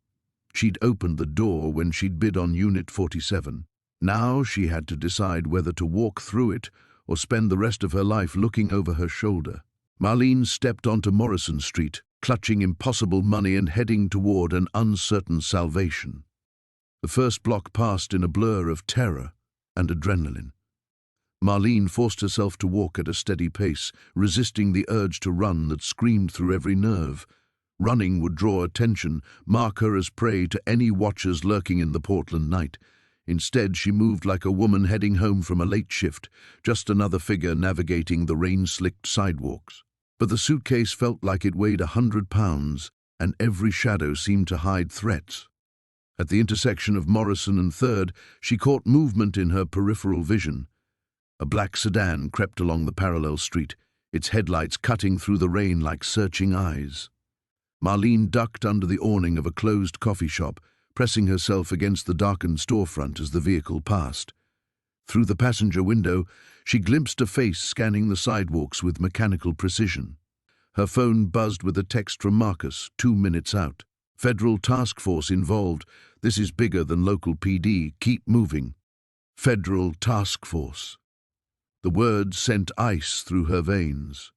She'd opened the door when she'd bid on Unit 47. Now she had to decide whether to walk through it or spend the rest of her life looking over her shoulder. Marlene stepped onto Morrison Street, clutching impossible money and heading toward an uncertain salvation. The first block passed in a blur of terror and adrenaline. Marlene forced herself to walk at a steady pace, resisting the urge to run that screamed through every nerve. Running would draw attention, mark her as prey to any watchers lurking in the Portland night. Instead, she moved like a woman heading home from a late shift, just another figure navigating the rain-slicked sidewalks. But the suitcase felt like it weighed 100 pounds, and every shadow seemed to hide threats. At the intersection of Morrison and 3rd, she caught movement in her peripheral vision. A black sedan crept along the parallel street, its headlights cutting through the rain like searching eyes. Marlene ducked under the awning of a closed coffee shop, pressing herself against the darkened storefront as the vehicle passed. Through the passenger window, she glimpsed a face scanning the sidewalks with mechanical precision. Her phone buzzed with a text from Marcus, 2 minutes out. Federal task force involved. This is bigger than local PD. Keep moving. Federal task force. The words sent ice through her veins.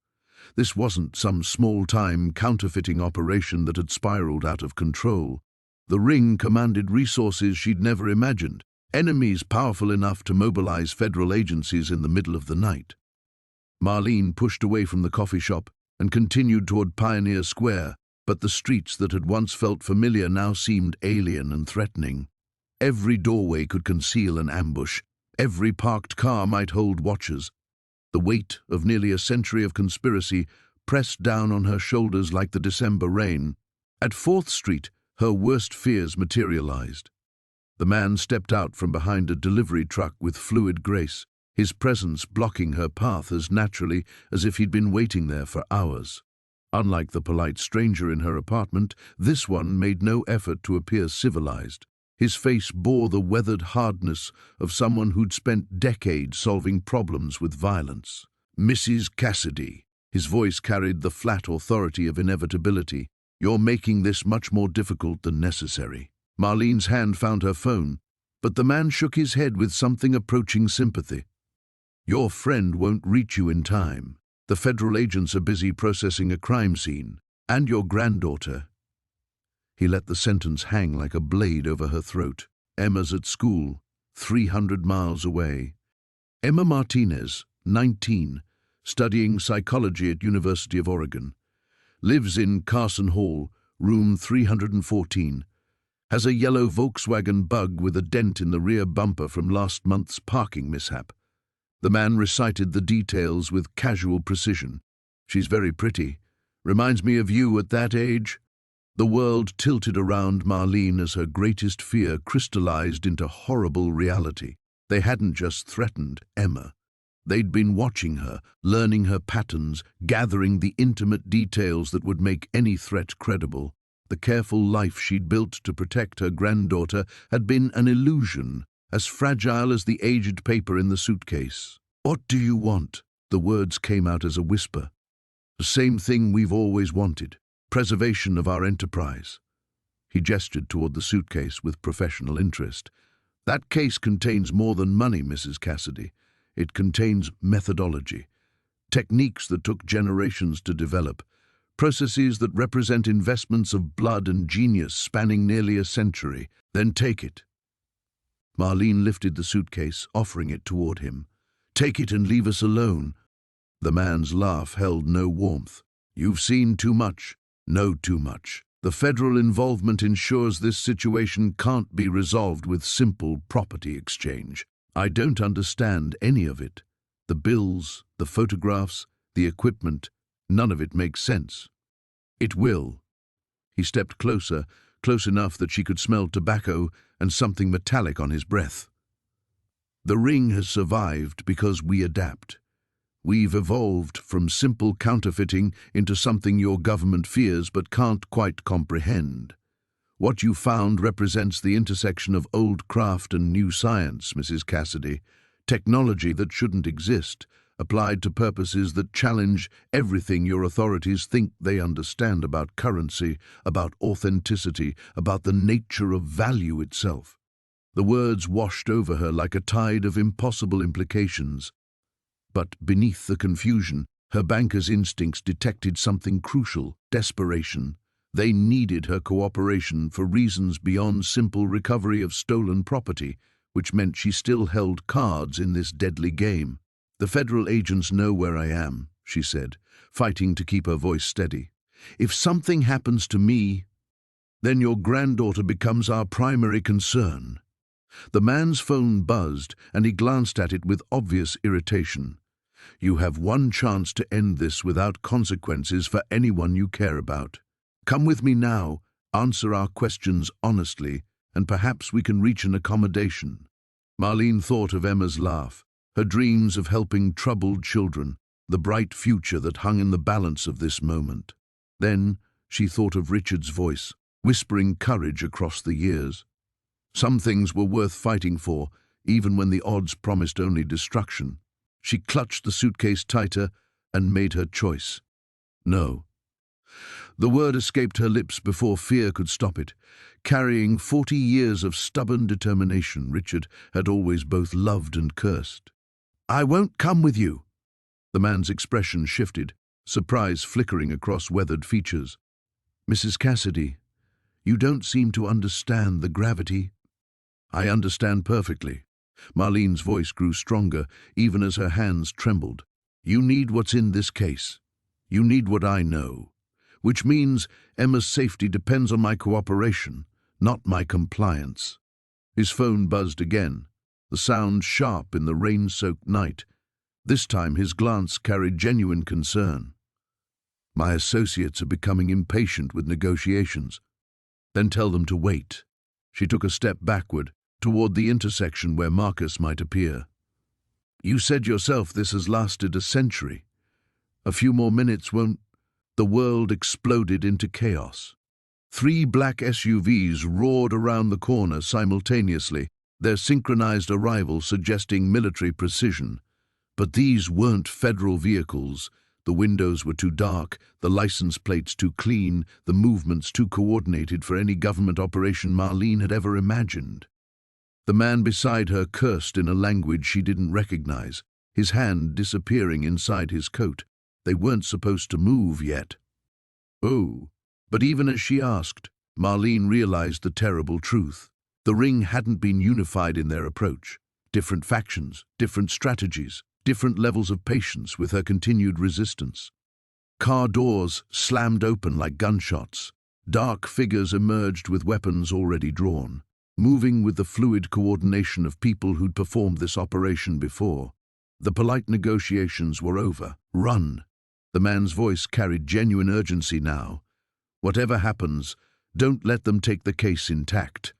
This wasn't some small-time counterfeiting operation that had spiraled out of control. The ring commanded resources she'd never imagined, enemies powerful enough to mobilize federal agencies in the middle of the night. Marlene pushed away from the coffee shop and continued toward Pioneer Square, but the streets that had once felt familiar now seemed alien and threatening. Every doorway could conceal an ambush. Every parked car might hold watchers. The weight of nearly a century of conspiracy pressed down on her shoulders like the December rain. At 4th Street, her worst fears materialized. The man stepped out from behind a delivery truck with fluid grace, his presence blocking her path as naturally as if he'd been waiting there for hours. Unlike the polite stranger in her apartment, this one made no effort to appear civilized. His face bore the weathered hardness of someone who'd spent decades solving problems with violence. "Mrs. Cassidy," his voice carried the flat authority of inevitability. "You're making this much more difficult than necessary." Marlene's hand found her phone, but the man shook his head with something approaching sympathy. "Your friend won't reach you in time. The federal agents are busy processing a crime scene. And your granddaughter." He let the sentence hang like a blade over her throat. "Emma's at school, 300 miles away." Emma Martinez, 19, studying psychology at University of Oregon. Lives in Carson Hall, room 314. Has a yellow Volkswagen Bug with a dent in the rear bumper from last month's parking mishap. The man recited the details with casual precision. "She's very pretty. Reminds me of you at that age." The world tilted around Marlene as her greatest fear crystallized into horrible reality. They hadn't just threatened Emma. They'd been watching her, learning her patterns, gathering the intimate details that would make any threat credible. The careful life she'd built to protect her granddaughter had been an illusion, as fragile as the aged paper in the suitcase. "What do you want?" The words came out as a whisper. "The same thing we've always wanted. Preservation of our enterprise." He gestured toward the suitcase with professional interest. That case contains more than money, Mrs. Cassidy. It contains methodology, techniques that took generations to develop, processes that represent investments of blood and genius spanning nearly a century. Then take it. Marlene lifted the suitcase, offering it toward him. Take it and leave us alone. The man's laugh held no warmth. You've seen too much, know too much. The federal involvement ensures this situation can't be resolved with simple property exchange. I don't understand any of it. The bills, the photographs, the equipment, none of it makes sense. It will. He stepped closer, close enough that she could smell tobacco and something metallic on his breath. The ring has survived because we adapt. We've evolved from simple counterfeiting into something your government fears but can't quite comprehend. What you found represents the intersection of old craft and new science, Mrs. Cassidy. Technology that shouldn't exist, applied to purposes that challenge everything your authorities think they understand about currency, about authenticity, about the nature of value itself. The words washed over her like a tide of impossible implications. But beneath the confusion, her banker's instincts detected something crucial: desperation. They needed her cooperation for reasons beyond simple recovery of stolen property, which meant she still held cards in this deadly game. The federal agents know where I am, she said, fighting to keep her voice steady. If something happens to me, then your granddaughter becomes our primary concern. The man's phone buzzed, and he glanced at it with obvious irritation. You have one chance to end this without consequences for anyone you care about. Come with me now, answer our questions honestly, and perhaps we can reach an accommodation. Marlene thought of Emma's laugh, her dreams of helping troubled children, the bright future that hung in the balance of this moment. Then she thought of Richard's voice, whispering courage across the years. Some things were worth fighting for, even when the odds promised only destruction. She clutched the suitcase tighter and made her choice. No. The word escaped her lips before fear could stop it. Carrying 40 years of stubborn determination, Richard had always both loved and cursed. I won't come with you. The man's expression shifted, surprise flickering across weathered features. Mrs. Cassidy, you don't seem to understand the gravity. I understand perfectly. Marlene's voice grew stronger, even as her hands trembled. You need what's in this case. You need what I know. Which means Emma's safety depends on my cooperation, not my compliance. His phone buzzed again, the sound sharp in the rain-soaked night. This time his glance carried genuine concern. My associates are becoming impatient with negotiations. Then tell them to wait. She took a step backward, toward the intersection where Marcus might appear. You said yourself this has lasted a century. A few more minutes won't... The world exploded into chaos. 3 black SUVs roared around the corner simultaneously, their synchronized arrival suggesting military precision. But these weren't federal vehicles. The windows were too dark, the license plates too clean, the movements too coordinated for any government operation Marlene had ever imagined. The man beside her cursed in a language she didn't recognize, his hand disappearing inside his coat. They weren't supposed to move yet. Oh, but even as she asked, Marlene realized the terrible truth. The ring hadn't been unified in their approach. Different factions, different strategies, different levels of patience with her continued resistance. Car doors slammed open like gunshots. Dark figures emerged with weapons already drawn, moving with the fluid coordination of people who'd performed this operation before. The polite negotiations were over. Run. The man's voice carried genuine urgency now. Whatever happens, don't let them take the case intact.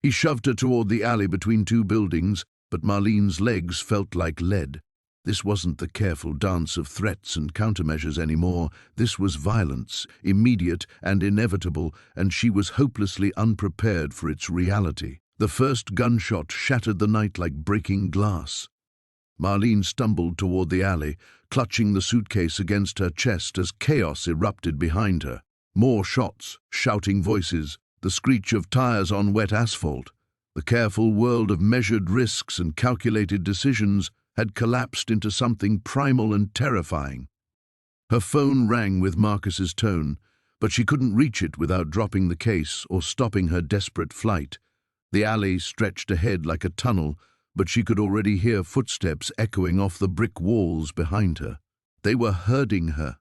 He shoved her toward the alley between 2 buildings, but Marlene's legs felt like lead. This wasn't the careful dance of threats and countermeasures anymore. This was violence, immediate and inevitable, and she was hopelessly unprepared for its reality. The first gunshot shattered the night like breaking glass. Marlene stumbled toward the alley, clutching the suitcase against her chest as chaos erupted behind her. More shots, shouting voices, the screech of tires on wet asphalt. The careful world of measured risks and calculated decisions had collapsed into something primal and terrifying. Her phone rang with Marcus's tone, but she couldn't reach it without dropping the case or stopping her desperate flight. The alley stretched ahead like a tunnel, but she could already hear footsteps echoing off the brick walls behind her. They were herding her.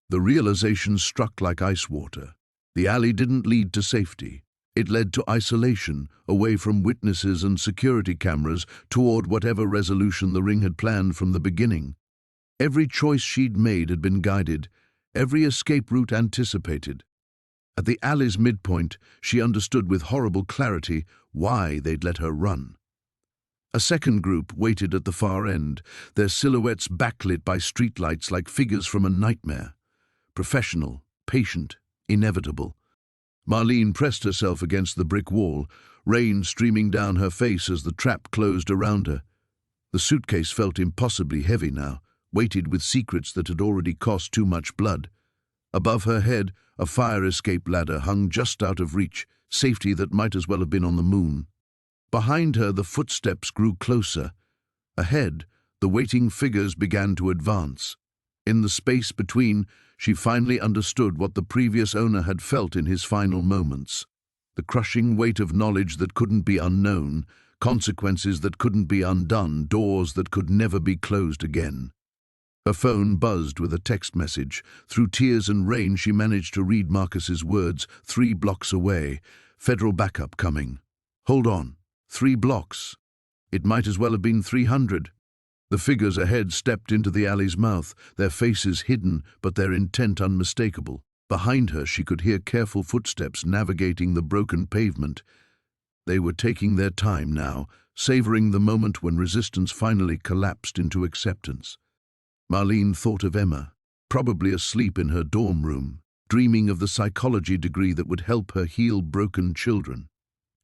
The realization struck like ice water. The alley didn't lead to safety. It led to isolation, away from witnesses and security cameras, toward whatever resolution the ring had planned from the beginning. Every choice she'd made had been guided, every escape route anticipated. At the alley's midpoint, she understood with horrible clarity why they'd let her run. A second group waited at the far end, their silhouettes backlit by streetlights like figures from a nightmare. Professional, patient, inevitable. Marlene pressed herself against the brick wall, rain streaming down her face as the trap closed around her. The suitcase felt impossibly heavy now, weighted with secrets that had already cost too much blood. Above her head, a fire escape ladder hung just out of reach, safety that might as well have been on the moon. Behind her, the footsteps grew closer. Ahead, the waiting figures began to advance. In the space between, she finally understood what the previous owner had felt in his final moments. The crushing weight of knowledge that couldn't be unknown, consequences that couldn't be undone, doors that could never be closed again. Her phone buzzed with a text message. Through tears and rain, she managed to read Marcus's words, 3 blocks away. Federal backup coming. Hold on. 3 blocks. It might as well have been 300. The figures ahead stepped into the alley's mouth, their faces hidden but their intent unmistakable. Behind her, she could hear careful footsteps navigating the broken pavement. They were taking their time now, savoring the moment when resistance finally collapsed into acceptance. Marlene thought of Emma, probably asleep in her dorm room, dreaming of the psychology degree that would help her heal broken children.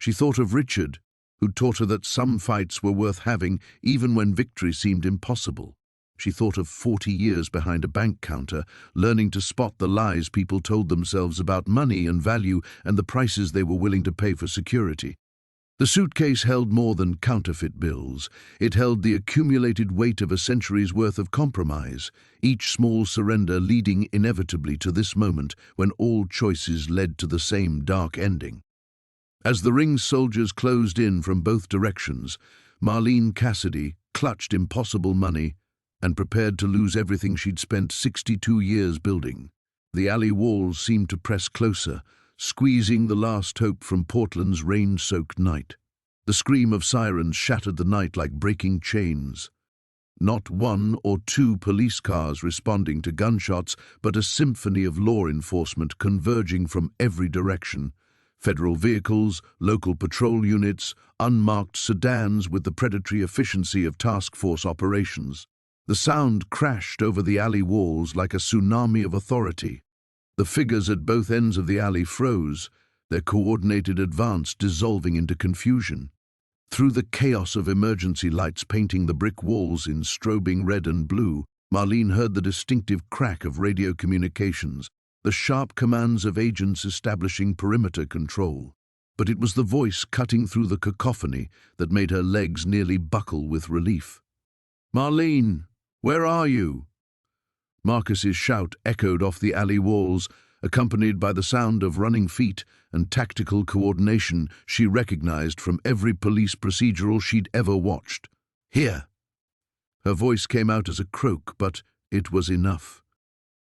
She thought of Richard, who taught her that some fights were worth having even when victory seemed impossible. She thought of 40 years behind a bank counter, learning to spot the lies people told themselves about money and value and the prices they were willing to pay for security. The suitcase held more than counterfeit bills. It held the accumulated weight of a century's worth of compromise, each small surrender leading inevitably to this moment when all choices led to the same dark ending. As the ring's soldiers closed in from both directions, Marlene Cassidy clutched impossible money and prepared to lose everything she'd spent 62 years building. The alley walls seemed to press closer, squeezing the last hope from Portland's rain-soaked night. The scream of sirens shattered the night like breaking chains. Not 1 or 2 police cars responding to gunshots, but a symphony of law enforcement converging from every direction. Federal vehicles, local patrol units, unmarked sedans with the predatory efficiency of task force operations. The sound crashed over the alley walls like a tsunami of authority. The figures at both ends of the alley froze, their coordinated advance dissolving into confusion. Through the chaos of emergency lights painting the brick walls in strobing red and blue, Marlene heard the distinctive crack of radio communications, the sharp commands of agents establishing perimeter control. But it was the voice cutting through the cacophony that made her legs nearly buckle with relief. "Marlene, where are you?" Marcus's shout echoed off the alley walls, accompanied by the sound of running feet and tactical coordination she recognized from every police procedural she'd ever watched. "Here!" Her voice came out as a croak, but it was enough.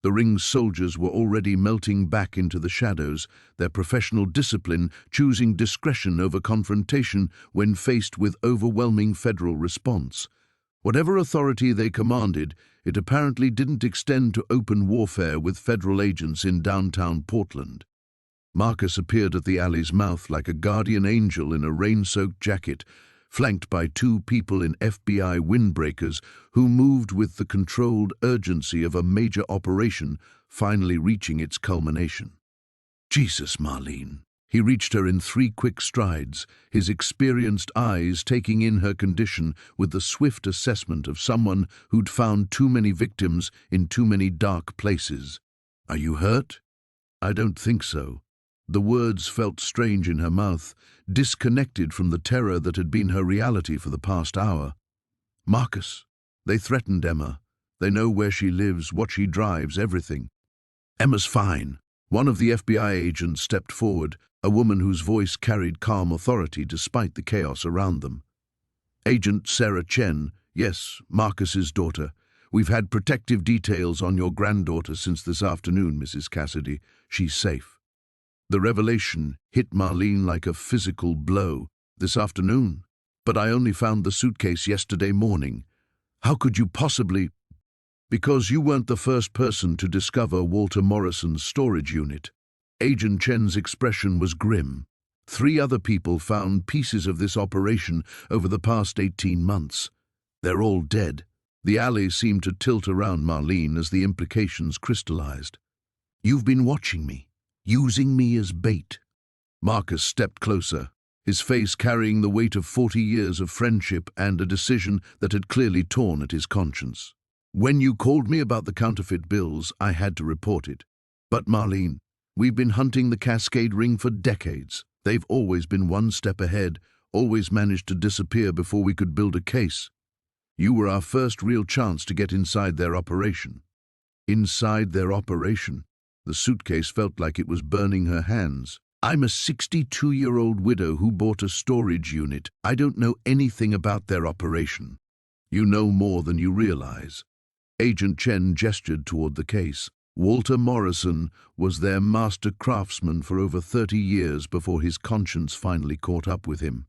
The ring's soldiers were already melting back into the shadows, their professional discipline choosing discretion over confrontation when faced with overwhelming federal response. Whatever authority they commanded, it apparently didn't extend to open warfare with federal agents in downtown Portland. Marcus appeared at the alley's mouth like a guardian angel in a rain-soaked jacket, flanked by 2 people in FBI windbreakers who moved with the controlled urgency of a major operation finally reaching its culmination. "Jesus, Marlene." He reached her in 3 quick strides, his experienced eyes taking in her condition with the swift assessment of someone who'd found too many victims in too many dark places. "Are you hurt?" "I don't think so." The words felt strange in her mouth, disconnected from the terror that had been her reality for the past hour. Marcus. They threatened Emma. They know where she lives, what she drives, everything. Emma's fine. One of the FBI agents stepped forward, a woman whose voice carried calm authority despite the chaos around them. Agent Sarah Chen, yes, Marcus's daughter. We've had protective details on your granddaughter since this afternoon, Mrs. Cassidy. She's safe. The revelation hit Marlene like a physical blow. This afternoon? But I only found the suitcase yesterday morning. How could you possibly... Because you weren't the first person to discover Walter Morrison's storage unit. Agent Chen's expression was grim. 3 other people found pieces of this operation over the past 18 months. They're all dead. The alley seemed to tilt around Marlene as the implications crystallized. You've been watching me, using me as bait. Marcus stepped closer, his face carrying the weight of 40 years of friendship and a decision that had clearly torn at his conscience. When you called me about the counterfeit bills, I had to report it. But Marlene, we've been hunting the Cascade Ring for decades. They've always been one step ahead, always managed to disappear before we could build a case. You were our first real chance to get inside their operation. Inside their operation? The suitcase felt like it was burning her hands. I'm a 62-year-old widow who bought a storage unit. I don't know anything about their operation. You know more than you realize. Agent Chen gestured toward the case. Walter Morrison was their master craftsman for over 30 years before his conscience finally caught up with him.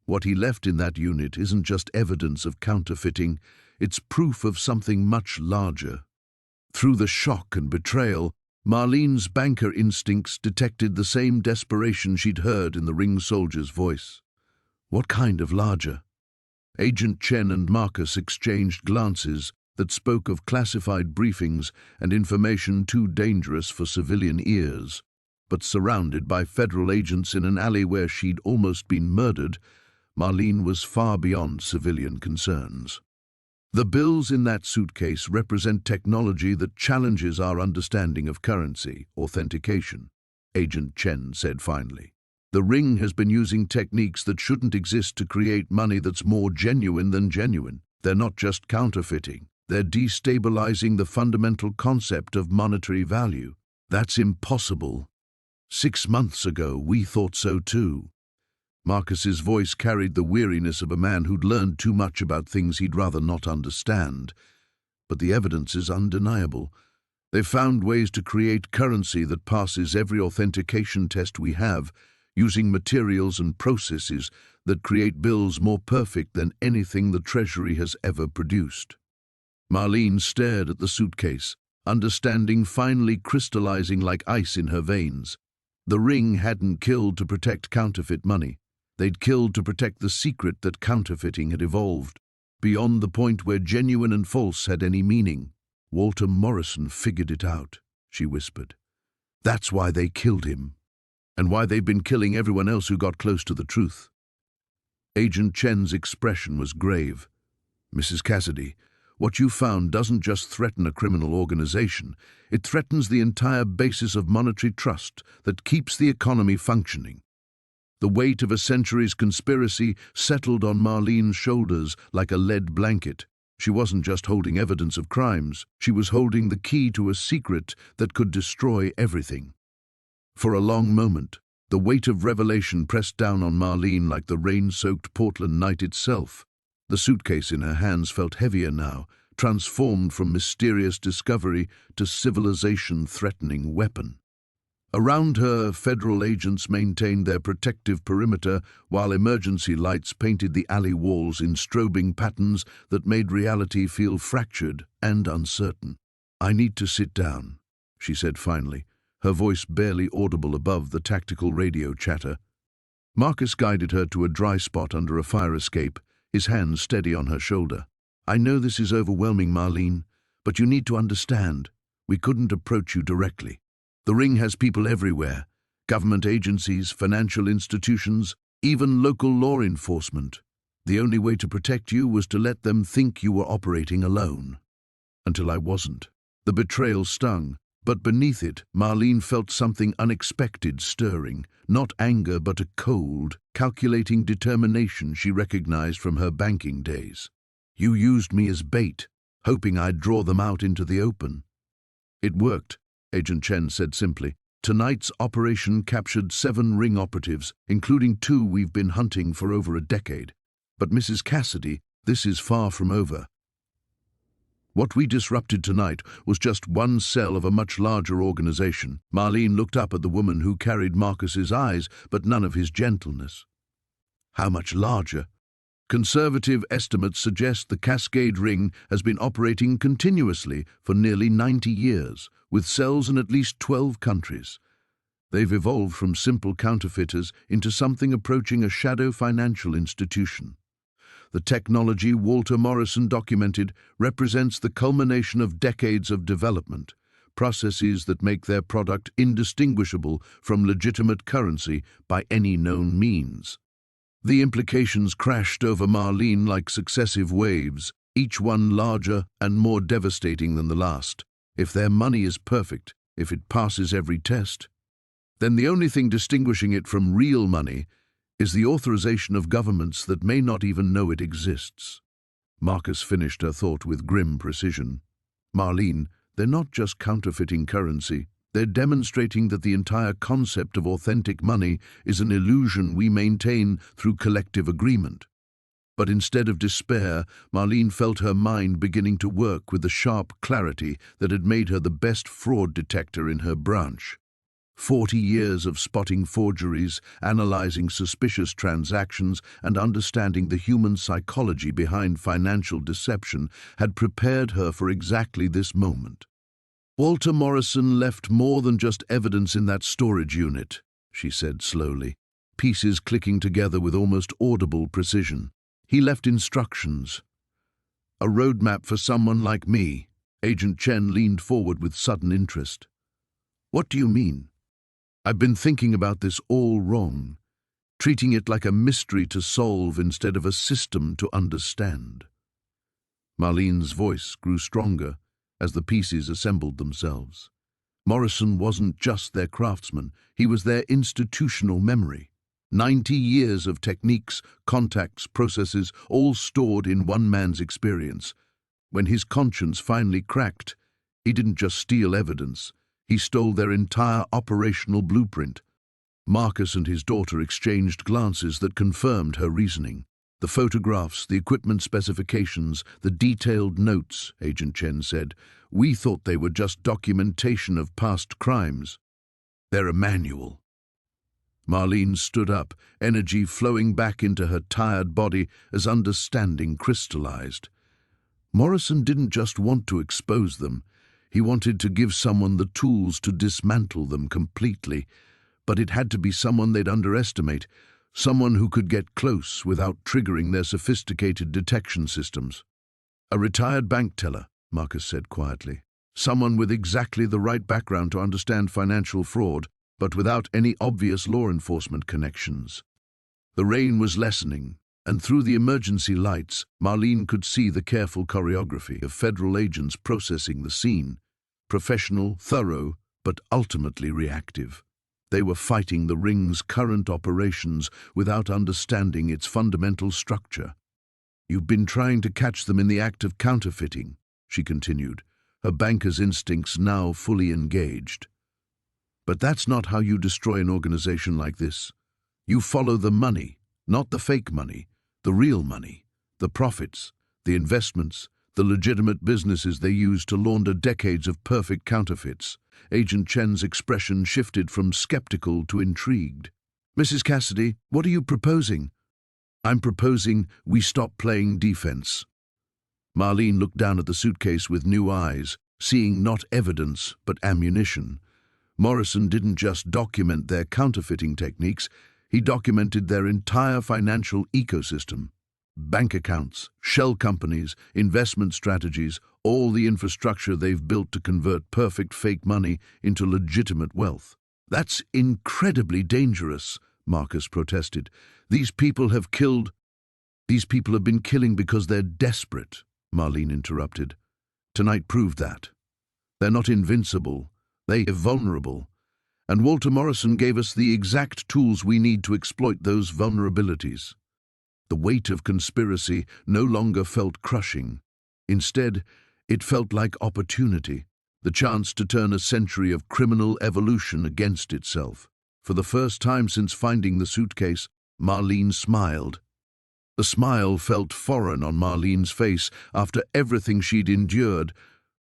What he left in that unit isn't just evidence of counterfeiting, it's proof of something much larger. Through the shock and betrayal, Marlene's banker instincts detected the same desperation she'd heard in the ring soldier's voice. What kind of larger? Agent Chen and Marcus exchanged glances that spoke of classified briefings and information too dangerous for civilian ears. But surrounded by federal agents in an alley where she'd almost been murdered, Marlene was far beyond civilian concerns. The bills in that suitcase represent technology that challenges our understanding of currency, authentication, Agent Chen said finally. The ring has been using techniques that shouldn't exist to create money that's more genuine than genuine. They're not just counterfeiting, they're destabilizing the fundamental concept of monetary value. That's impossible. 6 months ago, we thought so too. Marcus's voice carried the weariness of a man who'd learned too much about things he'd rather not understand. But the evidence is undeniable. They've found ways to create currency that passes every authentication test we have, using materials and processes that create bills more perfect than anything the Treasury has ever produced. Marlene stared at the suitcase, understanding finally crystallizing like ice in her veins. The ring hadn't killed to protect counterfeit money. They'd killed to protect the secret that counterfeiting had evolved, beyond the point where genuine and false had any meaning. Walter Morrison figured it out, she whispered. That's why they killed him, and why they've been killing everyone else who got close to the truth. Agent Chen's expression was grave. Mrs. Cassidy, what you found doesn't just threaten a criminal organization, it threatens the entire basis of monetary trust that keeps the economy functioning. The weight of a century's conspiracy settled on Marlene's shoulders like a lead blanket. She wasn't just holding evidence of crimes, she was holding the key to a secret that could destroy everything. For a long moment, the weight of revelation pressed down on Marlene like the rain-soaked Portland night itself. The suitcase in her hands felt heavier now, transformed from mysterious discovery to civilization-threatening weapon. Around her, federal agents maintained their protective perimeter while emergency lights painted the alley walls in strobing patterns that made reality feel fractured and uncertain. I need to sit down, she said finally, her voice barely audible above the tactical radio chatter. Marcus guided her to a dry spot under a fire escape, his hand steady on her shoulder. I know this is overwhelming, Marlene, but you need to understand, we couldn't approach you directly. The ring has people everywhere, government agencies, financial institutions, even local law enforcement. The only way to protect you was to let them think you were operating alone. Until I wasn't. The betrayal stung, But beneath it, Marlene felt something unexpected stirring, not anger but a cold, calculating determination she recognized from her banking days. "You used me as bait, hoping I'd draw them out into the open." "It worked," Agent Chen said simply. "Tonight's operation captured 7 ring operatives, including 2 we've been hunting for over a decade. But Mrs. Cassidy, this is far from over. What we disrupted tonight was just one cell of a much larger organization." Marlene looked up at the woman who carried Marcus's eyes, but none of his gentleness. "How much larger?" "Conservative estimates suggest the Cascade Ring has been operating continuously for nearly 90 years, with cells in at least 12 countries. They've evolved from simple counterfeiters into something approaching a shadow financial institution. The technology Walter Morrison documented represents the culmination of decades of development, processes that make their product indistinguishable from legitimate currency by any known means." The implications crashed over Marlene like successive waves, each one larger and more devastating than the last. If their money is perfect, if it passes every test, then the only thing distinguishing it from real money is the authorization of governments that may not even know it exists. Marcus finished her thought with grim precision. "Marlene, they're not just counterfeiting currency. They're demonstrating that the entire concept of authentic money is an illusion we maintain through collective agreement." But instead of despair, Marlene felt her mind beginning to work with the sharp clarity that had made her the best fraud detector in her branch. 40 years of spotting forgeries, analyzing suspicious transactions, and understanding the human psychology behind financial deception had prepared her for exactly this moment. "Walter Morrison left more than just evidence in that storage unit," she said slowly, pieces clicking together with almost audible precision. "He left instructions. A roadmap for someone like me." Agent Chen leaned forward with sudden interest. "What do you mean?" "I've been thinking about this all wrong, treating it like a mystery to solve instead of a system to understand." Marlene's voice grew stronger as the pieces assembled themselves. Morrison wasn't just their craftsman, he was their institutional memory. 90 years of techniques, contacts, processes, all stored in one man's experience. When his conscience finally cracked, he didn't just steal evidence, he stole their entire operational blueprint. Marcus and his daughter exchanged glances that confirmed her reasoning. "The photographs, the equipment specifications, the detailed notes," Agent Chen said. "We thought they were just documentation of past crimes. They're a manual." Marlene stood up, energy flowing back into her tired body as understanding crystallized. Morrison didn't just want to expose them. He wanted to give someone the tools to dismantle them completely. But it had to be someone they'd underestimate, someone who could get close without triggering their sophisticated detection systems. "A retired bank teller," Marcus said quietly. "Someone with exactly the right background to understand financial fraud, but without any obvious law enforcement connections." The rain was lessening, and through the emergency lights, Marlene could see the careful choreography of federal agents processing the scene. Professional, thorough, but ultimately reactive. They were fighting the ring's current operations without understanding its fundamental structure. "You've been trying to catch them in the act of counterfeiting," she continued, her banker's instincts now fully engaged. "But that's not how you destroy an organization like this. You follow the money, not the fake money, the real money, the profits, the investments, the legitimate businesses they use to launder decades of perfect counterfeits." Agent Chen's expression shifted from skeptical to intrigued. "Mrs. Cassidy, what are you proposing?" "I'm proposing we stop playing defense." Marlene looked down at the suitcase with new eyes, seeing not evidence but ammunition. Morrison didn't just document their counterfeiting techniques, he documented their entire financial ecosystem. Bank accounts, shell companies, investment strategies, all the infrastructure they've built to convert perfect fake money into legitimate wealth. "That's incredibly dangerous," Marcus protested. These people have been killing because they're desperate," Marlene interrupted. "Tonight proved that. They're not invincible, They are vulnerable, and Walter Morrison gave us the exact tools we need to exploit those vulnerabilities. The weight of conspiracy no longer felt crushing. Instead, it felt like opportunity, the chance to turn a century of criminal evolution against itself. For the first time since finding the suitcase, Marlene smiled. The smile felt foreign on Marlene's face after everything she'd endured,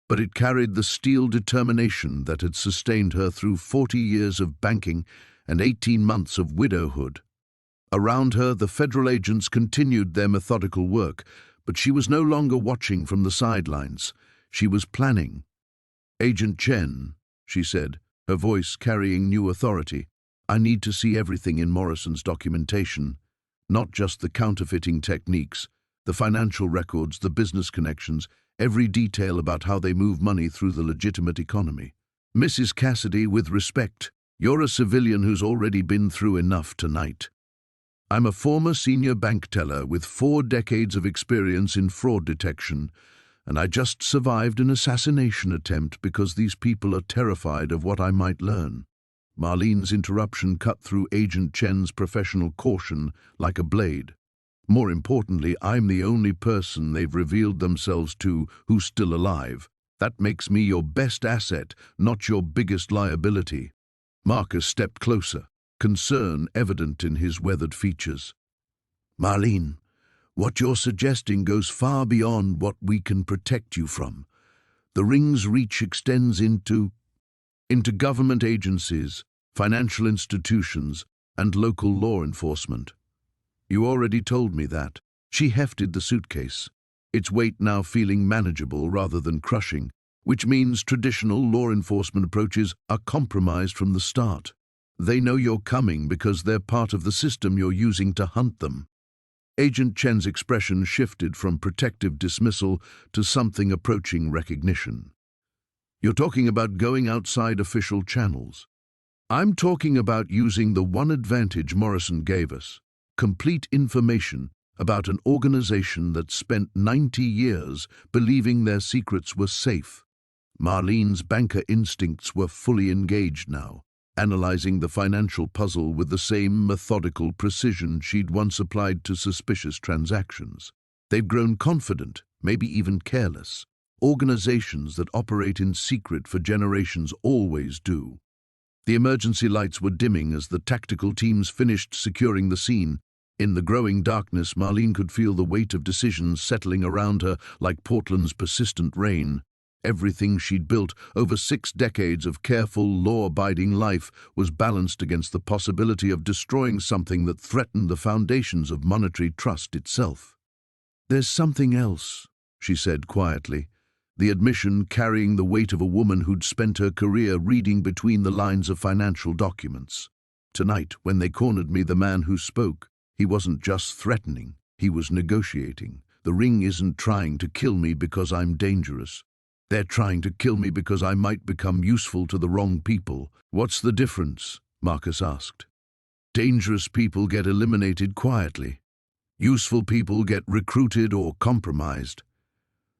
but it carried the steel determination that had sustained her through 40 years of banking and 18 months of widowhood. Around her, the federal agents continued their methodical work, but she was no longer watching from the sidelines. She was planning. "Agent Chen," she said, her voice carrying new authority, "I need to see everything in Morrison's documentation, not just the counterfeiting techniques, the financial records, the business connections, every detail about how they move money through the legitimate economy. Mrs. Cassidy, with respect, you're a civilian who's already been through enough tonight. I'm a former senior bank teller with 4 decades of experience in fraud detection, and I just survived an assassination attempt because these people are terrified of what I might learn." Marlene's interruption cut through Agent Chen's professional caution like a blade. "More importantly, I'm the only person they've revealed themselves to who's still alive. That makes me your best asset, not your biggest liability." Marcus stepped closer, concern evident in his weathered features. "Marlene, what you're suggesting goes far beyond what we can protect you from. The ring's reach extends into government agencies, financial institutions, and local law enforcement." "You already told me that." She hefted the suitcase, its weight now feeling manageable rather than crushing, which means traditional law enforcement approaches are compromised from the start. They know you're coming because they're part of the system you're using to hunt them. Agent Chen's expression shifted from protective dismissal to something approaching recognition. "You're talking about going outside official channels. I'm talking about using the one advantage Morrison gave us, complete information about an organization that spent 90 years believing their secrets were safe." Marlene's banker instincts were fully engaged now, analyzing the financial puzzle with the same methodical precision she'd once applied to suspicious transactions. They've grown confident, maybe even careless. Organizations that operate in secret for generations always do. The emergency lights were dimming as the tactical teams finished securing the scene. In the growing darkness, Marlene could feel the weight of decisions settling around her like Portland's persistent rain. Everything she'd built over 6 decades of careful, law-abiding life was balanced against the possibility of destroying something that threatened the foundations of monetary trust itself. "There's something else," she said quietly, the admission carrying the weight of a woman who'd spent her career reading between the lines of financial documents. "Tonight, when they cornered me, the man who spoke, he wasn't just threatening, he was negotiating. The ring isn't trying to kill me because I'm dangerous. They're trying to kill me because I might become useful to the wrong people." "What's the difference?" Marcus asked. "Dangerous people get eliminated quietly. Useful people get recruited or compromised."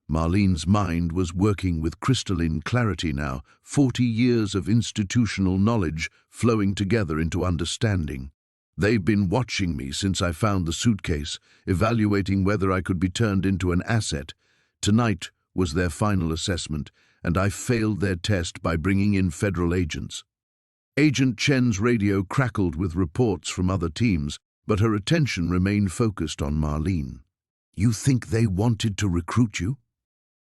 Marlene's mind was working with crystalline clarity now, 40 years of institutional knowledge flowing together into understanding. "They've been watching me since I found the suitcase, evaluating whether I could be turned into an asset. Tonight was their final assessment, and I failed their test by bringing in federal agents." Agent Chen's radio crackled with reports from other teams, but her attention remained focused on Marlene. "You think they wanted to recruit you?"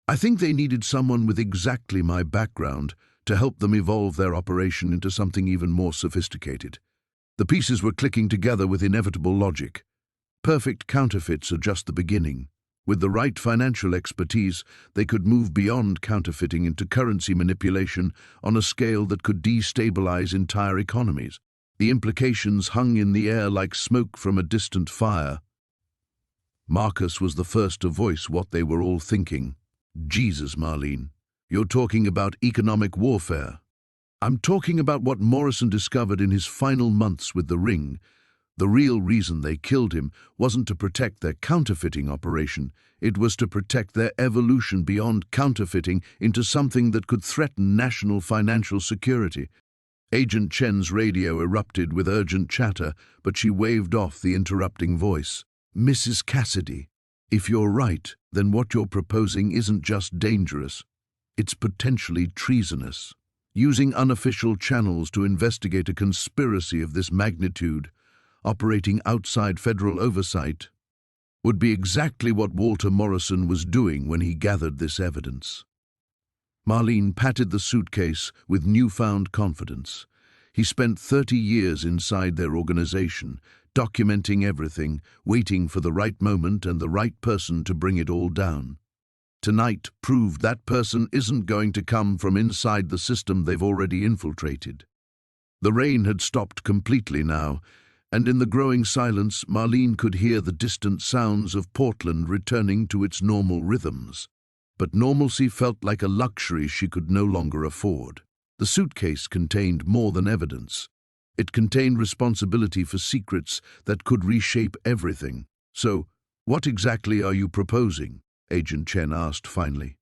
"I think they needed someone with exactly my background to help them evolve their operation into something even more sophisticated." The pieces were clicking together with inevitable logic. Perfect counterfeits are just the beginning. With the right financial expertise, they could move beyond counterfeiting into currency manipulation on a scale that could destabilize entire economies. The implications hung in the air like smoke from a distant fire. Marcus was the first to voice what they were all thinking. "Jesus, Marlene, you're talking about economic warfare." "I'm talking about what Morrison discovered in his final months with the ring, The real reason they killed him wasn't to protect their counterfeiting operation, it was to protect their evolution beyond counterfeiting into something that could threaten national financial security. Agent Chen's radio erupted with urgent chatter, but she waved off the interrupting voice. "Mrs. Cassidy, if you're right, then what you're proposing isn't just dangerous, it's potentially treasonous. Using unofficial channels to investigate a conspiracy of this magnitude, operating outside federal oversight, would be exactly what Walter Morrison was doing when he gathered this evidence." Marlene patted the suitcase with newfound confidence. He spent 30 years inside their organization, documenting everything, waiting for the right moment and the right person to bring it all down. Tonight proved that person isn't going to come from inside the system they've already infiltrated. The rain had stopped completely now, and in the growing silence, Marlene could hear the distant sounds of Portland returning to its normal rhythms. But normalcy felt like a luxury she could no longer afford. The suitcase contained more than evidence. It contained responsibility for secrets that could reshape everything. "So, what exactly are you proposing?" Agent Chen asked finally.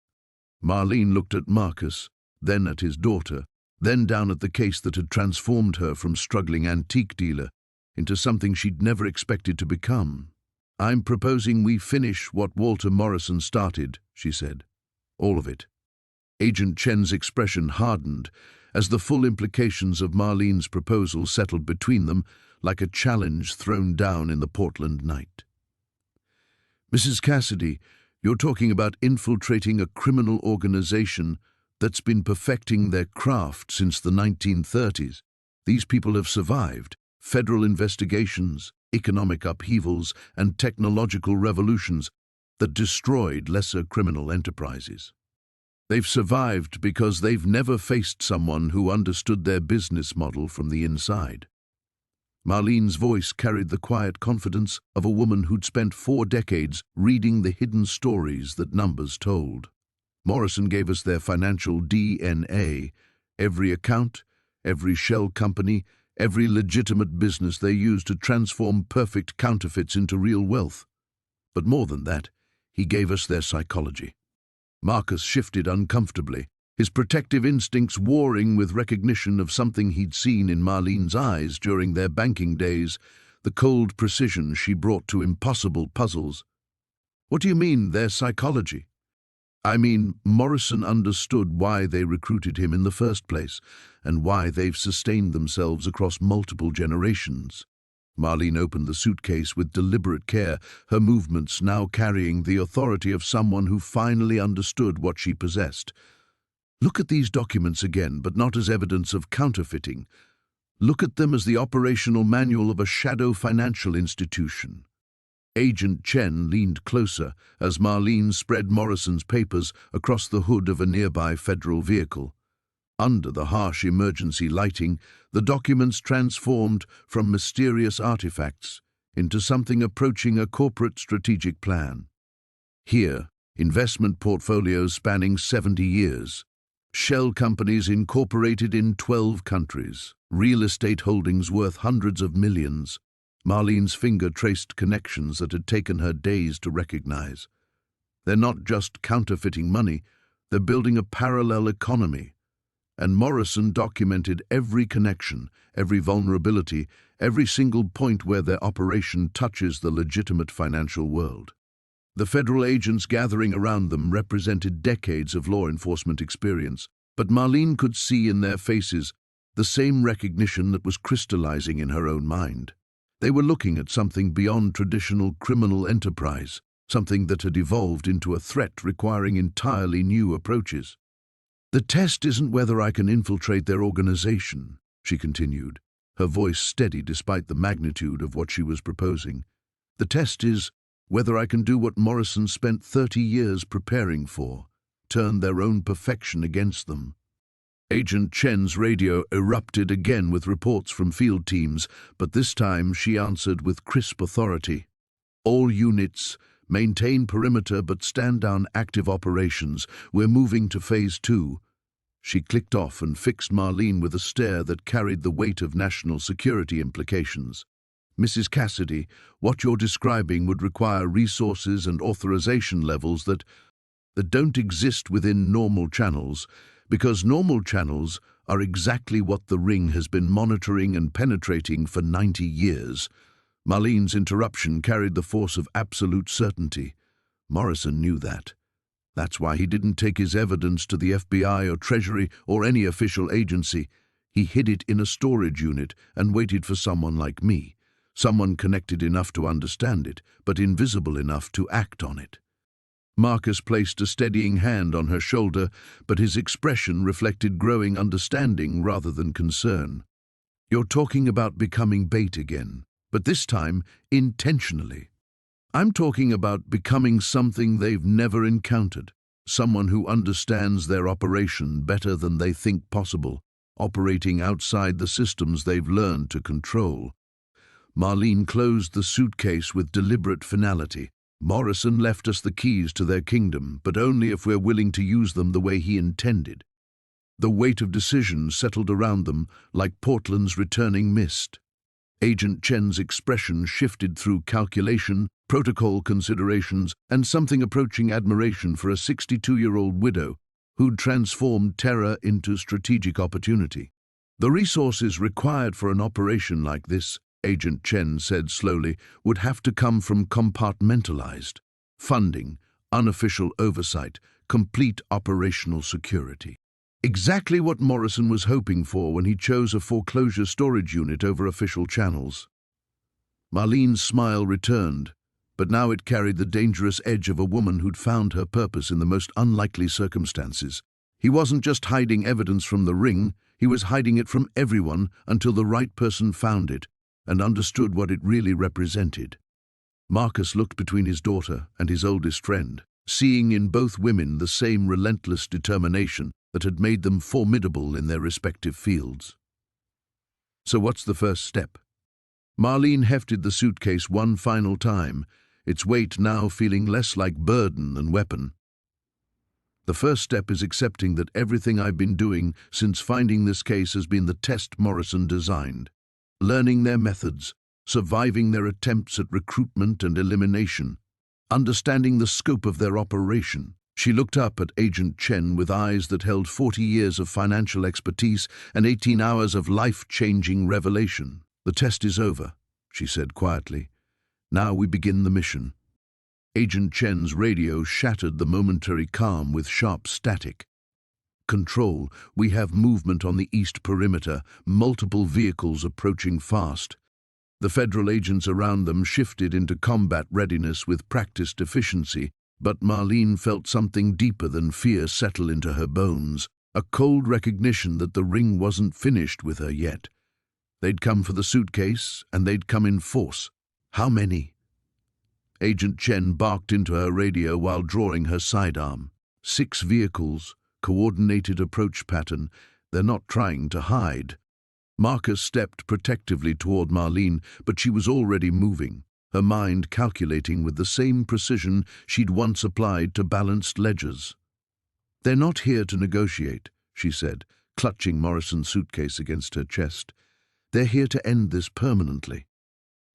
Marlene looked at Marcus, then at his daughter, then down at the case that had transformed her from struggling antique dealer into something she'd never expected to become. "I'm proposing we finish what Walter Morrison started," she said. "All of it." Agent Chen's expression hardened as the full implications of Marlene's proposal settled between them like a challenge thrown down in the Portland night. "Mrs. Cassidy, you're talking about infiltrating a criminal organization that's been perfecting their craft since the 1930s. These people have survived federal investigations, economic upheavals, and technological revolutions that destroyed lesser criminal enterprises. They've survived because they've never faced someone who understood their business model from the inside." Marlene's voice carried the quiet confidence of a woman who'd spent 4 decades reading the hidden stories that numbers told. "Morrison gave us their financial DNA, every account, every shell company, every legitimate business they used to transform perfect counterfeits into real wealth. But more than that, he gave us their psychology." Marcus shifted uncomfortably, his protective instincts warring with recognition of something he'd seen in Marlene's eyes during their banking days, the cold precision she brought to impossible puzzles. "What do you mean, their psychology?" "I mean, Morrison understood why they recruited him in the first place, and why they've sustained themselves across multiple generations." Marlene opened the suitcase with deliberate care, her movements now carrying the authority of someone who finally understood what she possessed. "Look at these documents again, but not as evidence of counterfeiting. Look at them as the operational manual of a shadow financial institution." Agent Chen leaned closer as Marlene spread Morrison's papers across the hood of a nearby federal vehicle. Under the harsh emergency lighting, the documents transformed from mysterious artifacts into something approaching a corporate strategic plan. Here, investment portfolios spanning 70 years, shell companies incorporated in 12 countries, real estate holdings worth hundreds of millions. Marlene's finger traced connections that had taken her days to recognize. They're not just counterfeiting money, they're building a parallel economy. And Morrison documented every connection, every vulnerability, every single point where their operation touches the legitimate financial world. The federal agents gathering around them represented decades of law enforcement experience, but Marlene could see in their faces the same recognition that was crystallizing in her own mind. They were looking at something beyond traditional criminal enterprise, something that had evolved into a threat requiring entirely new approaches. "The test isn't whether I can infiltrate their organization," she continued, her voice steady despite the magnitude of what she was proposing. "The test is whether I can do what Morrison spent 30 years preparing for, turn their own perfection against them." Agent Chen's radio erupted again with reports from field teams, but this time she answered with crisp authority. "All units, maintain perimeter but stand down active operations. We're moving to Phase 2. She clicked off and fixed Marlene with a stare that carried the weight of national security implications. Mrs. Cassidy, what you're describing would require resources and authorization levels that don't exist within normal channels, because normal channels are exactly what the ring has been monitoring and penetrating for 90 years. Marlene's interruption carried the force of absolute certainty. Morrison knew that. That's why he didn't take his evidence to the FBI or Treasury or any official agency. He hid it in a storage unit and waited for someone like me, someone connected enough to understand it, but invisible enough to act on it. Marcus placed a steadying hand on her shoulder, but his expression reflected growing understanding rather than concern. You're talking about becoming bait again, but this time intentionally. I'm talking about becoming something they've never encountered, someone who understands their operation better than they think possible, operating outside the systems they've learned to control. Marlene closed the suitcase with deliberate finality. Morrison left us the keys to their kingdom, but only if we're willing to use them the way he intended. The weight of decision settled around them like Portland's returning mist. Agent Chen's expression shifted through calculation, protocol considerations, and something approaching admiration for a 62-year-old widow who'd transformed terror into strategic opportunity. The resources required for an operation like this, Agent Chen said slowly, would have to come from compartmentalized funding, unofficial oversight, complete operational security. Exactly what Morrison was hoping for when he chose a foreclosure storage unit over official channels. Marlene's smile returned, but now it carried the dangerous edge of a woman who'd found her purpose in the most unlikely circumstances. He wasn't just hiding evidence from the ring, he was hiding it from everyone until the right person found it and understood what it really represented. Marcus looked between his daughter and his oldest friend, seeing in both women the same relentless determination that had made them formidable in their respective fields. So what's the first step? Marlene hefted the suitcase one final time, its weight now feeling less like burden than weapon. The first step is accepting that everything I've been doing since finding this case has been the test Morrison designed. Learning their methods, surviving their attempts at recruitment and elimination, understanding the scope of their operation. She looked up at Agent Chen with eyes that held 40 years of financial expertise and 18 hours of life-changing revelation. The test is over, she said quietly. Now we begin the mission. Agent Chen's radio shattered the momentary calm with sharp static. Control, we have movement on the east perimeter, multiple vehicles approaching fast. The federal agents around them shifted into combat readiness with practiced efficiency, but Marlene felt something deeper than fear settle into her bones, a cold recognition that the ring wasn't finished with her yet. They'd come for the suitcase, and they'd come in force. How many? Agent Chen barked into her radio while drawing her sidearm. 6 vehicles, coordinated approach pattern. They're not trying to hide. Marcus stepped protectively toward Marlene, but she was already moving, her mind calculating with the same precision she'd once applied to balanced ledgers. They're not here to negotiate, she said, clutching Morrison's suitcase against her chest. They're here to end this permanently.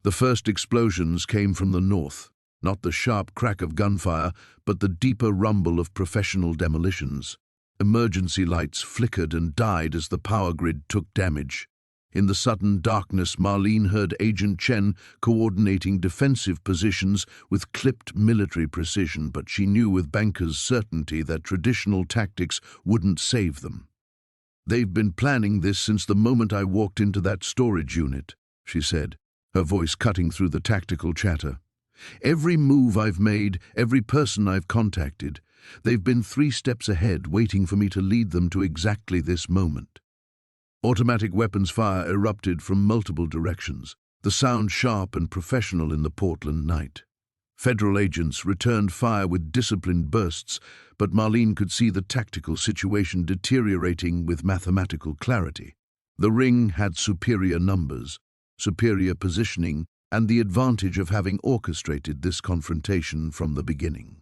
The first explosions came from the north, not the sharp crack of gunfire, but the deeper rumble of professional demolitions. Emergency lights flickered and died as the power grid took damage. In the sudden darkness, Marlene heard Agent Chen coordinating defensive positions with clipped military precision, but she knew with banker's certainty that traditional tactics wouldn't save them. They've been planning this since the moment I walked into that storage unit, she said, her voice cutting through the tactical chatter. Every move I've made, every person I've contacted, they've been 3 steps ahead, waiting for me to lead them to exactly this moment. Automatic weapons fire erupted from multiple directions, the sound sharp and professional in the Portland night. Federal agents returned fire with disciplined bursts, but Marlene could see the tactical situation deteriorating with mathematical clarity. The ring had superior numbers, superior positioning, and the advantage of having orchestrated this confrontation from the beginning.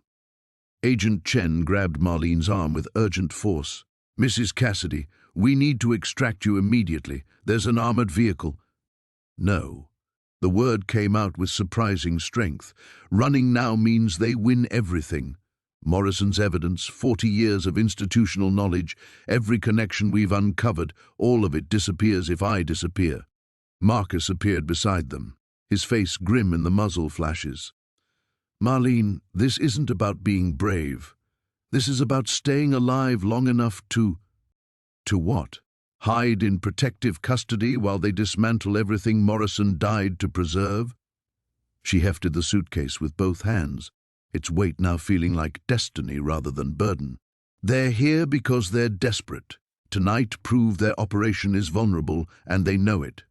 Agent Chen grabbed Marlene's arm with urgent force. Mrs. Cassidy, we need to extract you immediately. There's an armored vehicle. No, The word came out with surprising strength. Running now means they win everything. Morrison's evidence, 40 years of institutional knowledge, every connection we've uncovered, all of it disappears if I disappear. Marcus appeared beside them, his face grim in the muzzle flashes. Marlene, this isn't about being brave. This is about staying alive long enough to... To what? Hide in protective custody while they dismantle everything Morrison died to preserve? She hefted the suitcase with both hands, its weight now feeling like destiny rather than burden. They're here because they're desperate. Tonight proved their operation is vulnerable, and they know it.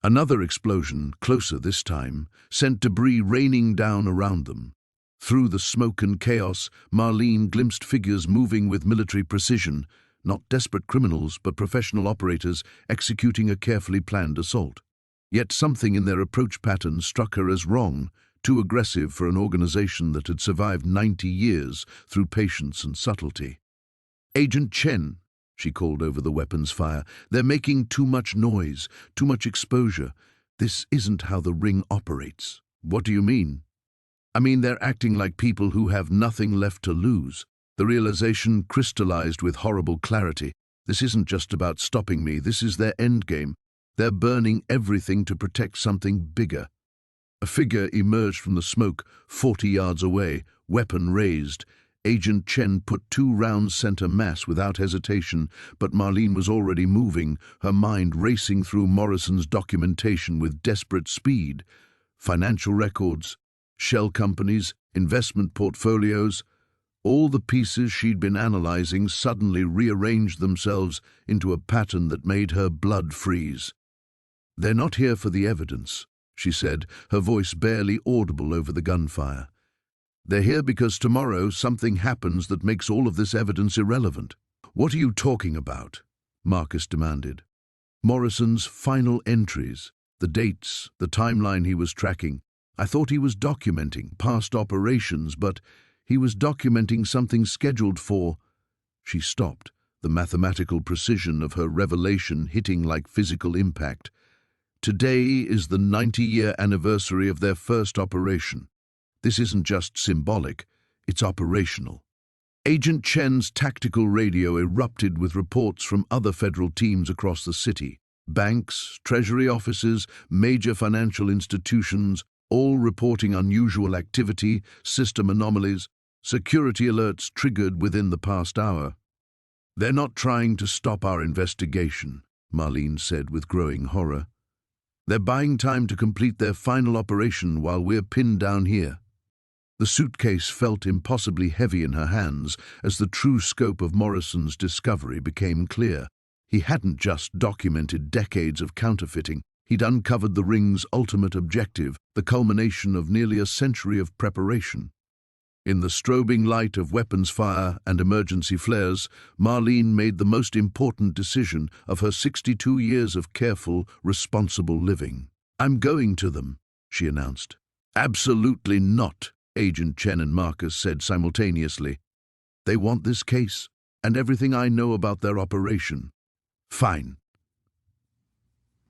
Another explosion, closer this time, sent debris raining down around them. Through the smoke and chaos, Marlene glimpsed figures moving with military precision, not desperate criminals, but professional operators executing a carefully planned assault. Yet something in their approach pattern struck her as wrong, too aggressive for an organization that had survived 90 years through patience and subtlety. "Agent Chen," she called over the weapon's fire, "they're making too much noise, too much exposure. This isn't how the ring operates." "What do you mean?" "I mean they're acting like people who have nothing left to lose." The realization crystallized with horrible clarity. This isn't just about stopping me, this is their endgame. They're burning everything to protect something bigger. A figure emerged from the smoke 40 yards away, weapon raised. Agent Chen put 2 rounds center mass without hesitation, but Marlene was already moving, her mind racing through Morrison's documentation with desperate speed. Financial records, shell companies, investment portfolios. All the pieces she'd been analyzing suddenly rearranged themselves into a pattern that made her blood freeze. "They're not here for the evidence," she said, her voice barely audible over the gunfire. "They're here because tomorrow something happens that makes all of this evidence irrelevant." "What are you talking about?" Marcus demanded. "Morrison's final entries, the dates, the timeline he was tracking. I thought he was documenting past operations, but he was documenting something scheduled for..." She stopped, the mathematical precision of her revelation hitting like physical impact. "Today is the 90-year anniversary of their first operation. This isn't just symbolic, it's operational." Agent Chen's tactical radio erupted with reports from other federal teams across the city. Banks, treasury offices, major financial institutions, all reporting unusual activity, system anomalies, security alerts triggered within the past hour. "They're not trying to stop our investigation," Marlene said with growing horror. "They're buying time to complete their final operation while we're pinned down here." The suitcase felt impossibly heavy in her hands as the true scope of Morrison's discovery became clear. He hadn't just documented decades of counterfeiting. He'd uncovered the ring's ultimate objective, the culmination of nearly a century of preparation. In the strobing light of weapons fire and emergency flares, Marlene made the most important decision of her 62 years of careful, responsible living. "I'm going to them," she announced. "Absolutely not," Agent Chen and Marcus said simultaneously. "They want this case, and everything I know about their operation." "Fine."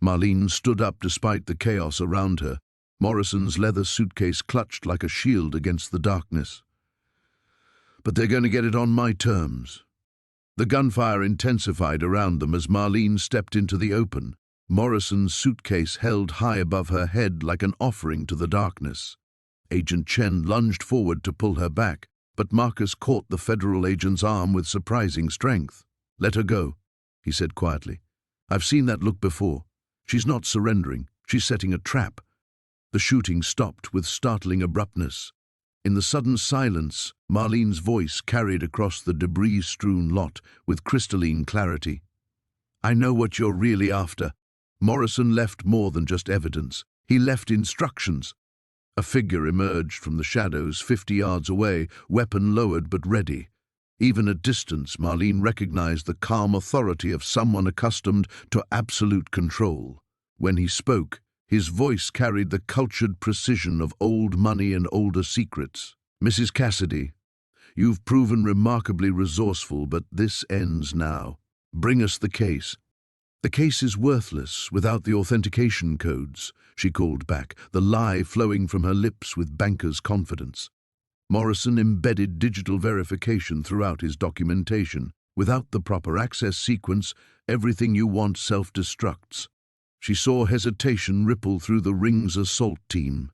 Marlene stood up despite the chaos around her, Morrison's leather suitcase clutched like a shield against the darkness. "But they're going to get it on my terms." The gunfire intensified around them as Marlene stepped into the open, Morrison's suitcase held high above her head like an offering to the darkness. Agent Chen lunged forward to pull her back, but Marcus caught the federal agent's arm with surprising strength. "Let her go," he said quietly. "I've seen that look before. She's not surrendering. She's setting a trap." The shooting stopped with startling abruptness. In the sudden silence, Marlene's voice carried across the debris-strewn lot with crystalline clarity. "I know what you're really after. Morrison left more than just evidence. He left instructions." A figure emerged from the shadows 50 yards away, weapon lowered but ready. Even at distance, Marlene recognized the calm authority of someone accustomed to absolute control. When he spoke, his voice carried the cultured precision of old money and older secrets. "Mrs. Cassidy, you've proven remarkably resourceful, but this ends now. Bring us the case." "The case is worthless without the authentication codes," she called back, the lie flowing from her lips with banker's confidence. Morrison embedded digital verification throughout his documentation. Without the proper access sequence, everything you want self-destructs. She saw hesitation ripple through the Ring's assault team.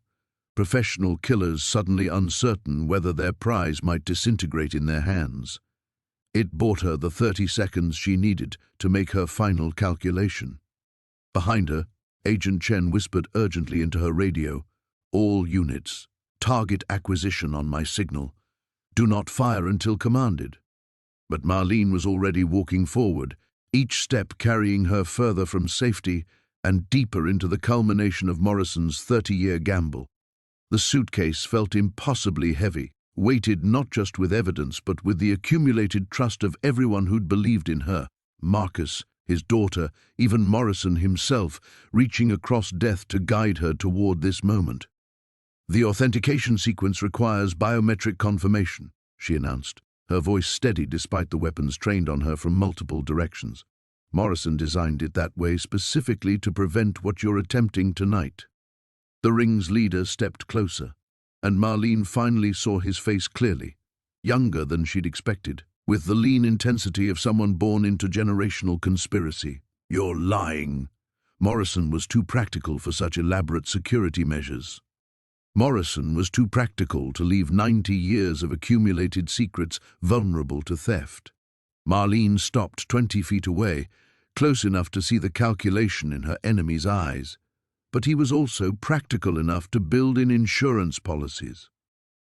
Professional killers suddenly uncertain whether their prize might disintegrate in their hands. It bought her the 30 seconds she needed to make her final calculation. Behind her, Agent Chen whispered urgently into her radio, "All units, target acquisition on my signal. Do not fire until commanded." But Marlene was already walking forward, each step carrying her further from safety and deeper into the culmination of Morrison's 30-year gamble. The suitcase felt impossibly heavy, weighted not just with evidence but with the accumulated trust of everyone who'd believed in her. Marcus, his daughter, even Morrison himself, reaching across death to guide her toward this moment. "The authentication sequence requires biometric confirmation," she announced, her voice steady despite the weapons trained on her from multiple directions. "Morrison designed it that way specifically to prevent what you're attempting tonight." The Ring's leader stepped closer, and Marlene finally saw his face clearly, younger than she'd expected, with the lean intensity of someone born into generational conspiracy. "You're lying." Morrison was too practical for such elaborate security measures. Morrison was too practical to leave 90 years of accumulated secrets vulnerable to theft. Marlene stopped 20 feet away, close enough to see the calculation in her enemy's eyes. But he was also practical enough to build in insurance policies.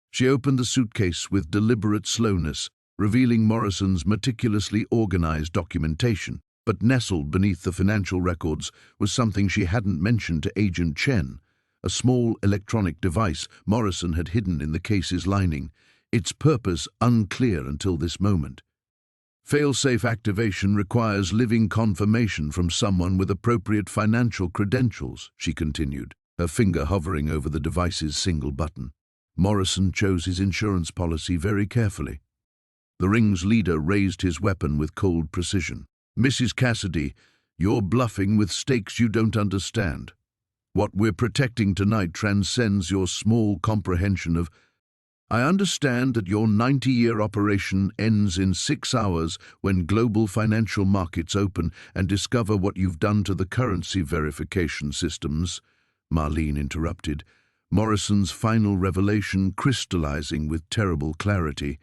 She opened the suitcase with deliberate slowness, revealing Morrison's meticulously organized documentation. But nestled beneath the financial records was something she hadn't mentioned to Agent Chen, a small electronic device Morrison had hidden in the case's lining, its purpose unclear until this moment. "Failsafe activation requires living confirmation from someone with appropriate financial credentials," she continued, her finger hovering over the device's single button. Morrison chose his insurance policy very carefully. The Ring's leader raised his weapon with cold precision. "Mrs. Cassidy, you're bluffing with stakes you don't understand. What we're protecting tonight transcends your small comprehension of... I understand that your 90-year operation ends in 6 hours when global financial markets open and discover what you've done to the currency verification systems," Marlene interrupted, Morrison's final revelation crystallizing with terrible clarity.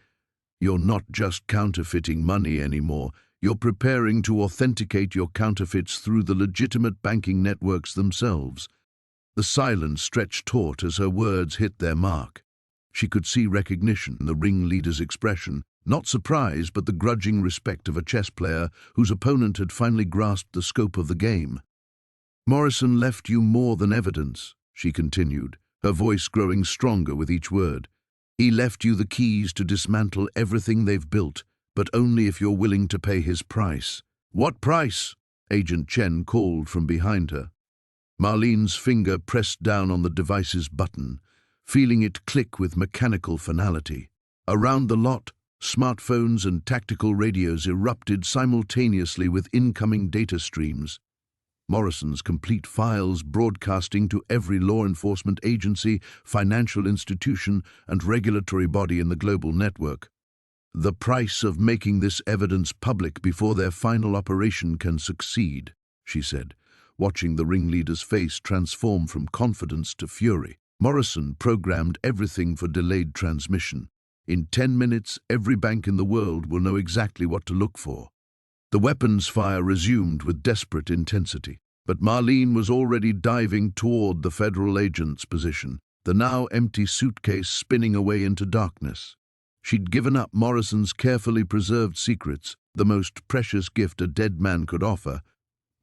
"You're not just counterfeiting money anymore. You're preparing to authenticate your counterfeits through the legitimate banking networks themselves." The silence stretched taut as her words hit their mark. She could see recognition in the Ring leader's expression, not surprise but the grudging respect of a chess player whose opponent had finally grasped the scope of the game. "Morrison left you more than evidence," she continued, her voice growing stronger with each word. "He left you the keys to dismantle everything they've built, but only if you're willing to pay his price." "What price?" Agent Chen called from behind her. Marlene's finger pressed down on the device's button, feeling it click with mechanical finality. Around the lot, smartphones and tactical radios erupted simultaneously with incoming data streams. Morrison's complete files broadcasting to every law enforcement agency, financial institution, and regulatory body in the global network. "The price of making this evidence public before their final operation can succeed," she said, watching the ringleader's face transform from confidence to fury. Morrison programmed everything for delayed transmission. In 10 minutes, every bank in the world will know exactly what to look for. The weapons fire resumed with desperate intensity, but Marlene was already diving toward the federal agent's position, the now empty suitcase spinning away into darkness. She'd given up Morrison's carefully preserved secrets, the most precious gift a dead man could offer,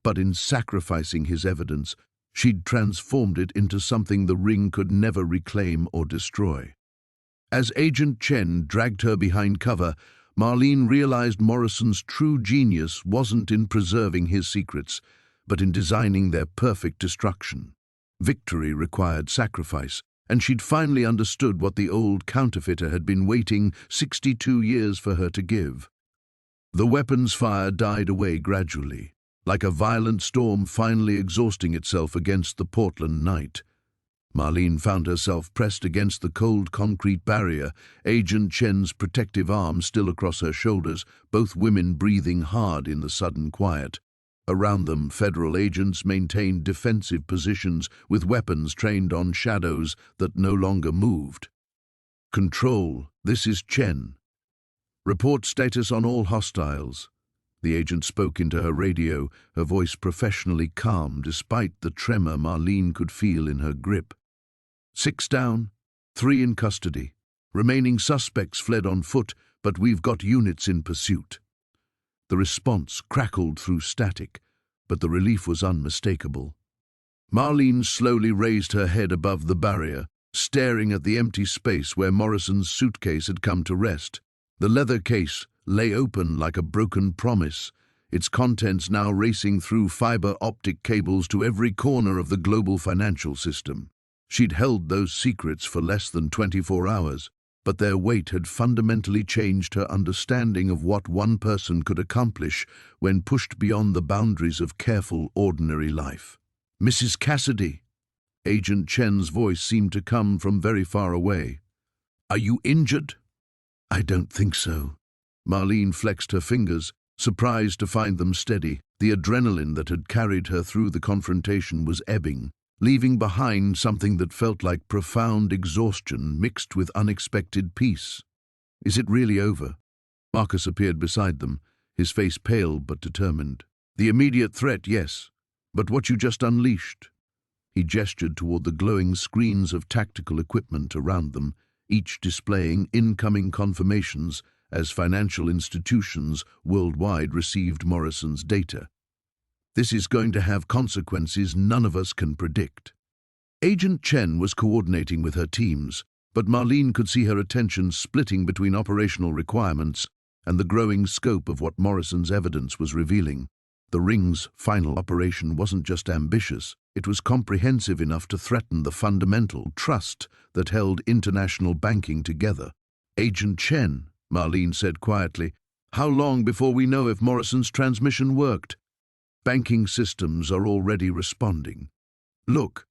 but in sacrificing his evidence, she'd transformed it into something the Ring could never reclaim or destroy. As Agent Chen dragged her behind cover, Marlene realized Morrison's true genius wasn't in preserving his secrets, but in designing their perfect destruction. Victory required sacrifice, and she'd finally understood what the old counterfeiter had been waiting 62 years for her to give. The weapon's fire died away gradually. like a violent storm finally exhausting itself against the Portland night. Marlene found herself pressed against the cold concrete barrier, Agent Chen's protective arm still across her shoulders, both women breathing hard in the sudden quiet. Around them, federal agents maintained defensive positions with weapons trained on shadows that no longer moved. "Control, this is Chen. Report status on all hostiles." The agent spoke into her radio, her voice professionally calm despite the tremor Marlene could feel in her grip. 6 down, 3 in custody. Remaining suspects fled on foot, but we've got units in pursuit. The response crackled through static, but the relief was unmistakable. Marlene slowly raised her head above the barrier, staring at the empty space where Morrison's suitcase had come to rest. The leather case lay open like a broken promise, its contents now racing through fiber optic cables to every corner of the global financial system. She'd held those secrets for less than 24 hours, but their weight had fundamentally changed her understanding of what one person could accomplish when pushed beyond the boundaries of careful, ordinary life. "Mrs. Cassidy," Agent Chen's voice seemed to come from very far away. "Are you injured?" "I don't think so." Marlene flexed her fingers, surprised to find them steady. The adrenaline that had carried her through the confrontation was ebbing, leaving behind something that felt like profound exhaustion mixed with unexpected peace. "Is it really over?" Marcus appeared beside them, his face pale but determined. "The immediate threat, yes, but what you just unleashed." He gestured toward the glowing screens of tactical equipment around them, each displaying incoming confirmations as financial institutions worldwide received Morrison's data. "This is going to have consequences none of us can predict." Agent Chen was coordinating with her teams, but Marlene could see her attention splitting between operational requirements and the growing scope of what Morrison's evidence was revealing. The Ring's final operation wasn't just ambitious, it was comprehensive enough to threaten the fundamental trust that held international banking together. "Agent Chen," Marlene said quietly, "how long before we know if Morrison's transmission worked?" "Banking systems are already responding. Look."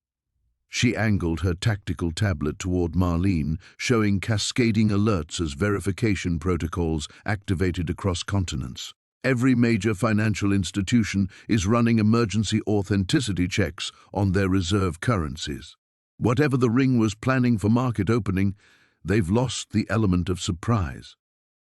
She angled her tactical tablet toward Marlene, showing cascading alerts as verification protocols activated across continents. Every major financial institution is running emergency authenticity checks on their reserve currencies. Whatever the Ring was planning for market opening, they've lost the element of surprise.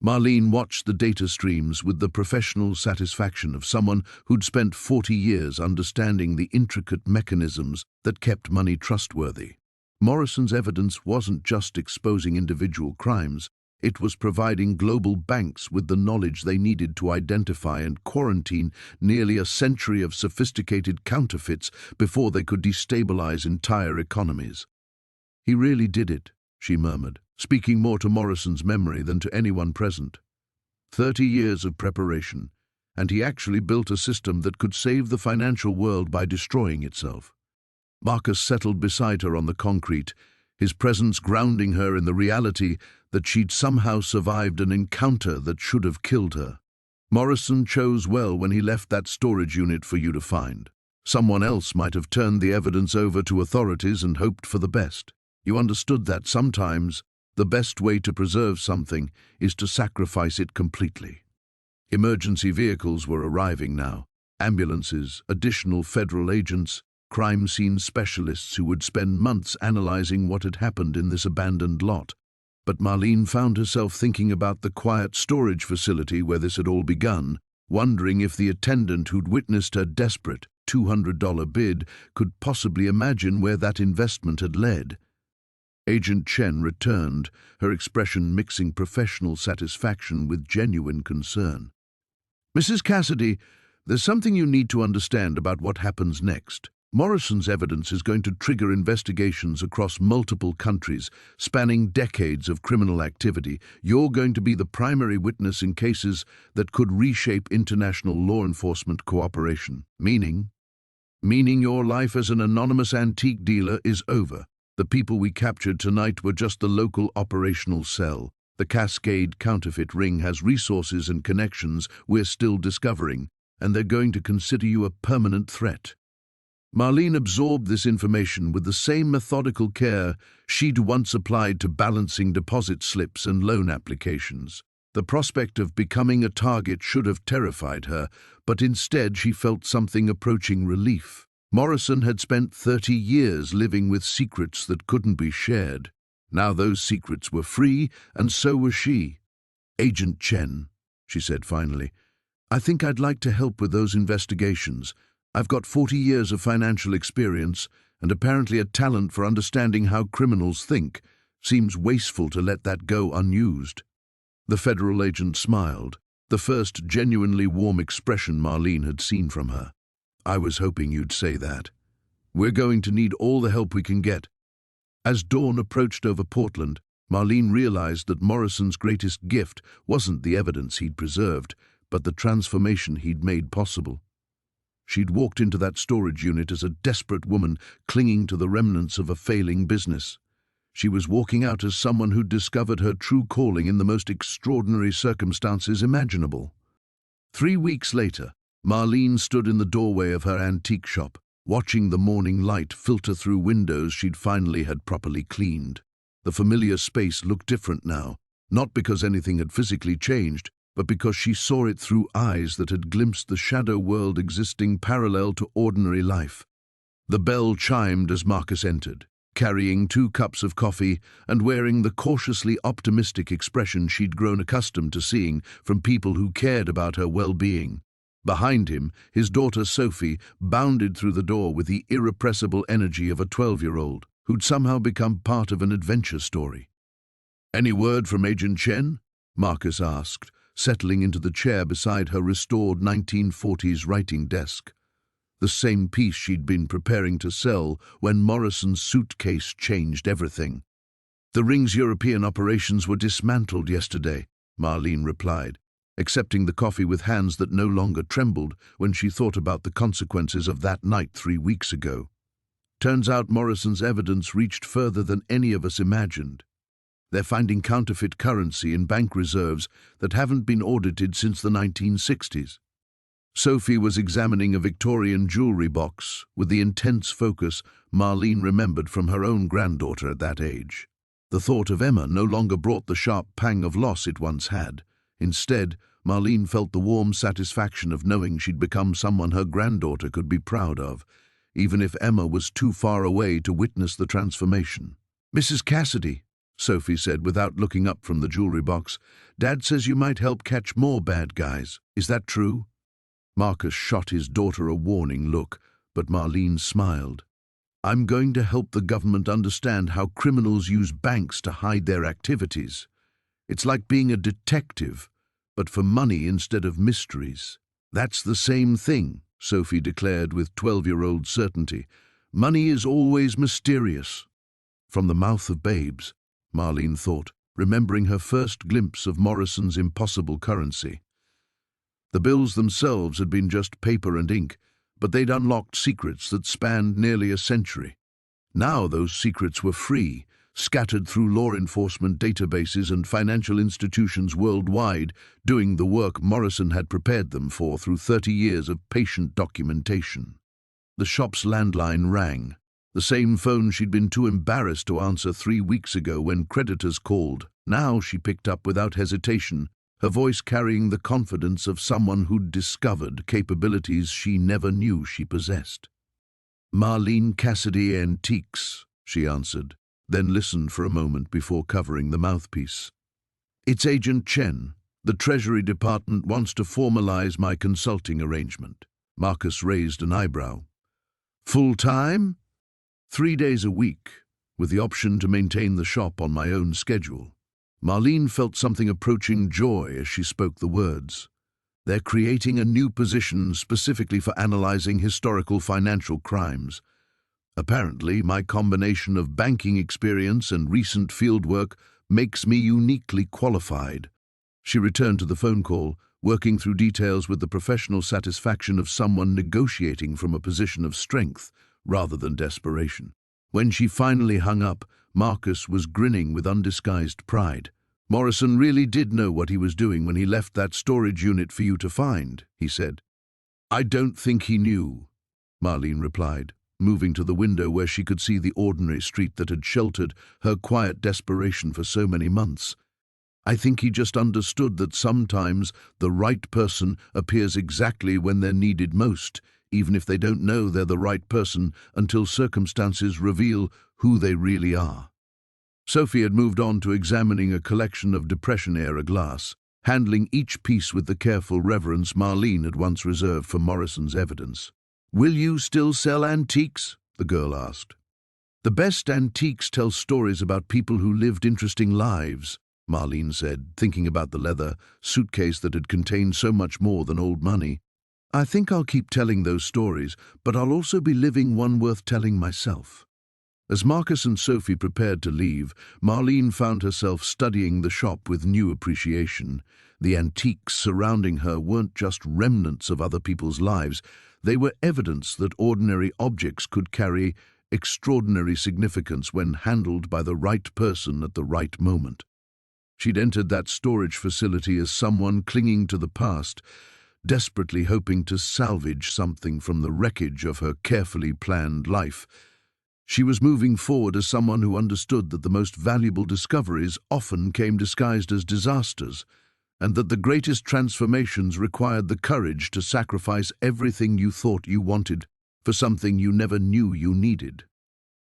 Marlene watched the data streams with the professional satisfaction of someone who'd spent 40 years understanding the intricate mechanisms that kept money trustworthy. Morrison's evidence wasn't just exposing individual crimes, it was providing global banks with the knowledge they needed to identify and quarantine nearly a century of sophisticated counterfeits before they could destabilize entire economies. "He really did it," she murmured, speaking more to Morrison's memory than to anyone present. 30 years of preparation, and he actually built a system that could save the financial world by destroying itself. Marcus settled beside her on the concrete, his presence grounding her in the reality that she'd somehow survived an encounter that should have killed her. "Morrison chose well when he left that storage unit for you to find. Someone else might have turned the evidence over to authorities and hoped for the best. You understood that sometimes the best way to preserve something is to sacrifice it completely." Emergency vehicles were arriving now. Ambulances, additional federal agents, crime scene specialists who would spend months analyzing what had happened in this abandoned lot. But Marlene found herself thinking about the quiet storage facility where this had all begun, wondering if the attendant who'd witnessed her desperate $200 bid could possibly imagine where that investment had led. Agent Chen returned, her expression mixing professional satisfaction with genuine concern. "Mrs. Cassidy, there's something you need to understand about what happens next. Morrison's evidence is going to trigger investigations across multiple countries, spanning decades of criminal activity. You're going to be the primary witness in cases that could reshape international law enforcement cooperation. Meaning your life as an anonymous antique dealer is over. The people we captured tonight were just the local operational cell. The Cascade counterfeit ring has resources and connections we're still discovering. and they're going to consider you a permanent threat. Marlene absorbed this information with the same methodical care she'd once applied to balancing deposit slips and loan applications. The prospect of becoming a target should have terrified her, but instead she felt something approaching relief. Morrison had spent 30 years living with secrets that couldn't be shared. Now those secrets were free, and so was she. "Agent Chen," she said finally, "I think I'd like to help with those investigations. I've got 40 years of financial experience and apparently a talent for understanding how criminals think. Seems wasteful to let that go unused." The federal agent smiled, the first genuinely warm expression Marlene had seen from her. "I was hoping you'd say that. We're going to need all the help we can get." As dawn approached over Portland, Marlene realized that Morrison's greatest gift wasn't the evidence he'd preserved, but the transformation he'd made possible. She'd walked into that storage unit as a desperate woman clinging to the remnants of a failing business. She was walking out as someone who'd discovered her true calling in the most extraordinary circumstances imaginable. 3 weeks later, Marlene stood in the doorway of her antique shop, watching the morning light filter through windows she'd finally had properly cleaned. The familiar space looked different now, not because anything had physically changed, but because she saw it through eyes that had glimpsed the shadow world existing parallel to ordinary life. The bell chimed as Marcus entered, carrying 2 cups of coffee and wearing the cautiously optimistic expression she'd grown accustomed to seeing from people who cared about her well-being. Behind him, his daughter Sophie bounded through the door with the irrepressible energy of a 12-year-old who'd somehow become part of an adventure story. "Any word from Agent Chen?" Marcus asked, settling into the chair beside her restored 1940s writing desk. The same piece she'd been preparing to sell when Morrison's suitcase changed everything. "The Ring's European operations were dismantled yesterday," Marlene replied, accepting the coffee with hands that no longer trembled when she thought about the consequences of that night 3 weeks ago. "Turns out Morrison's evidence reached further than any of us imagined. They're finding counterfeit currency in bank reserves that haven't been audited since the 1960s. Sophie was examining a Victorian jewelry box with the intense focus Marlene remembered from her own granddaughter at that age. The thought of Emma no longer brought the sharp pang of loss it once had. Instead, Marlene felt the warm satisfaction of knowing she'd become someone her granddaughter could be proud of, even if Emma was too far away to witness the transformation. "Mrs. Cassidy," Sophie said without looking up from the jewelry box, "Dad says you might help catch more bad guys. Is that true?" Marcus shot his daughter a warning look, but Marlene smiled. "I'm going to help the government understand how criminals use banks to hide their activities. It's like being a detective, but for money instead of mysteries." "That's the same thing," Sophie declared with 12-year-old certainty. "Money is always mysterious." From the mouth of babes, Marlene thought, remembering her first glimpse of Morrison's impossible currency. The bills themselves had been just paper and ink, but they'd unlocked secrets that spanned nearly a century. Now those secrets were free, scattered through law enforcement databases and financial institutions worldwide, doing the work Morrison had prepared them for through 30 years of patient documentation. The shop's landline rang, the same phone she'd been too embarrassed to answer 3 weeks ago when creditors called. Now she picked up without hesitation, her voice carrying the confidence of someone who'd discovered capabilities she never knew she possessed. "Marlene Cassidy Antiques," she answered, then listened for a moment before covering the mouthpiece. "It's Agent Chen. The Treasury Department wants to formalize my consulting arrangement." Marcus raised an eyebrow. "Full-time?" 3 days a week, with the option to maintain the shop on my own schedule." Marlene felt something approaching joy as she spoke the words. "They're creating a new position specifically for analyzing historical financial crimes. Apparently, my combination of banking experience and recent fieldwork makes me uniquely qualified." She returned to the phone call, working through details with the professional satisfaction of someone negotiating from a position of strength rather than desperation. When she finally hung up, Marcus was grinning with undisguised pride. "Morrison really did know what he was doing when he left that storage unit for you to find," he said. I don't think he knew, Marlene replied, moving to the window where she could see the ordinary street that had sheltered her quiet desperation for so many months. I think he just understood that sometimes the right person appears exactly when they're needed most, even if they don't know they're the right person until circumstances reveal who they really are. Sophie had moved on to examining a collection of Depression-era glass, handling each piece with the careful reverence Marlene had once reserved for Morrison's evidence. "Will you still sell antiques?" the girl asked. "The best antiques tell stories about people who lived interesting lives," Marlene said, thinking about the leather suitcase that had contained so much more than old money. "I think I'll keep telling those stories, but I'll also be living one worth telling myself." As Marcus and Sophie prepared to leave, Marlene found herself studying the shop with new appreciation. The antiques surrounding her weren't just remnants of other people's lives. They were evidence that ordinary objects could carry extraordinary significance when handled by the right person at the right moment. She'd entered that storage facility as someone clinging to the past, desperately hoping to salvage something from the wreckage of her carefully planned life. She was moving forward as someone who understood that the most valuable discoveries often came disguised as disasters, and that the greatest transformations required the courage to sacrifice everything you thought you wanted for something you never knew you needed.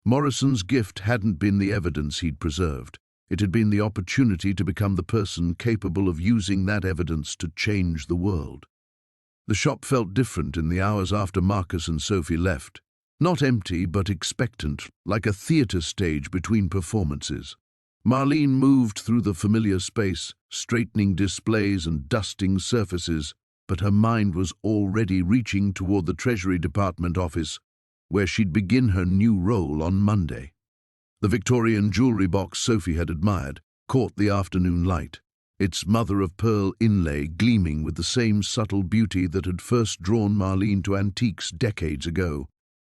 Morrison's gift hadn't been the evidence he'd preserved. It had been the opportunity to become the person capable of using that evidence to change the world. The shop felt different in the hours after Marcus and Sophie left. Not empty, but expectant, like a theater stage between performances. Marlene moved through the familiar space, straightening displays and dusting surfaces, but her mind was already reaching toward the Treasury Department office, where she'd begin her new role on Monday. The Victorian jewelry box Sophie had admired caught the afternoon light, its mother-of-pearl inlay gleaming with the same subtle beauty that had first drawn Marlene to antiques decades ago.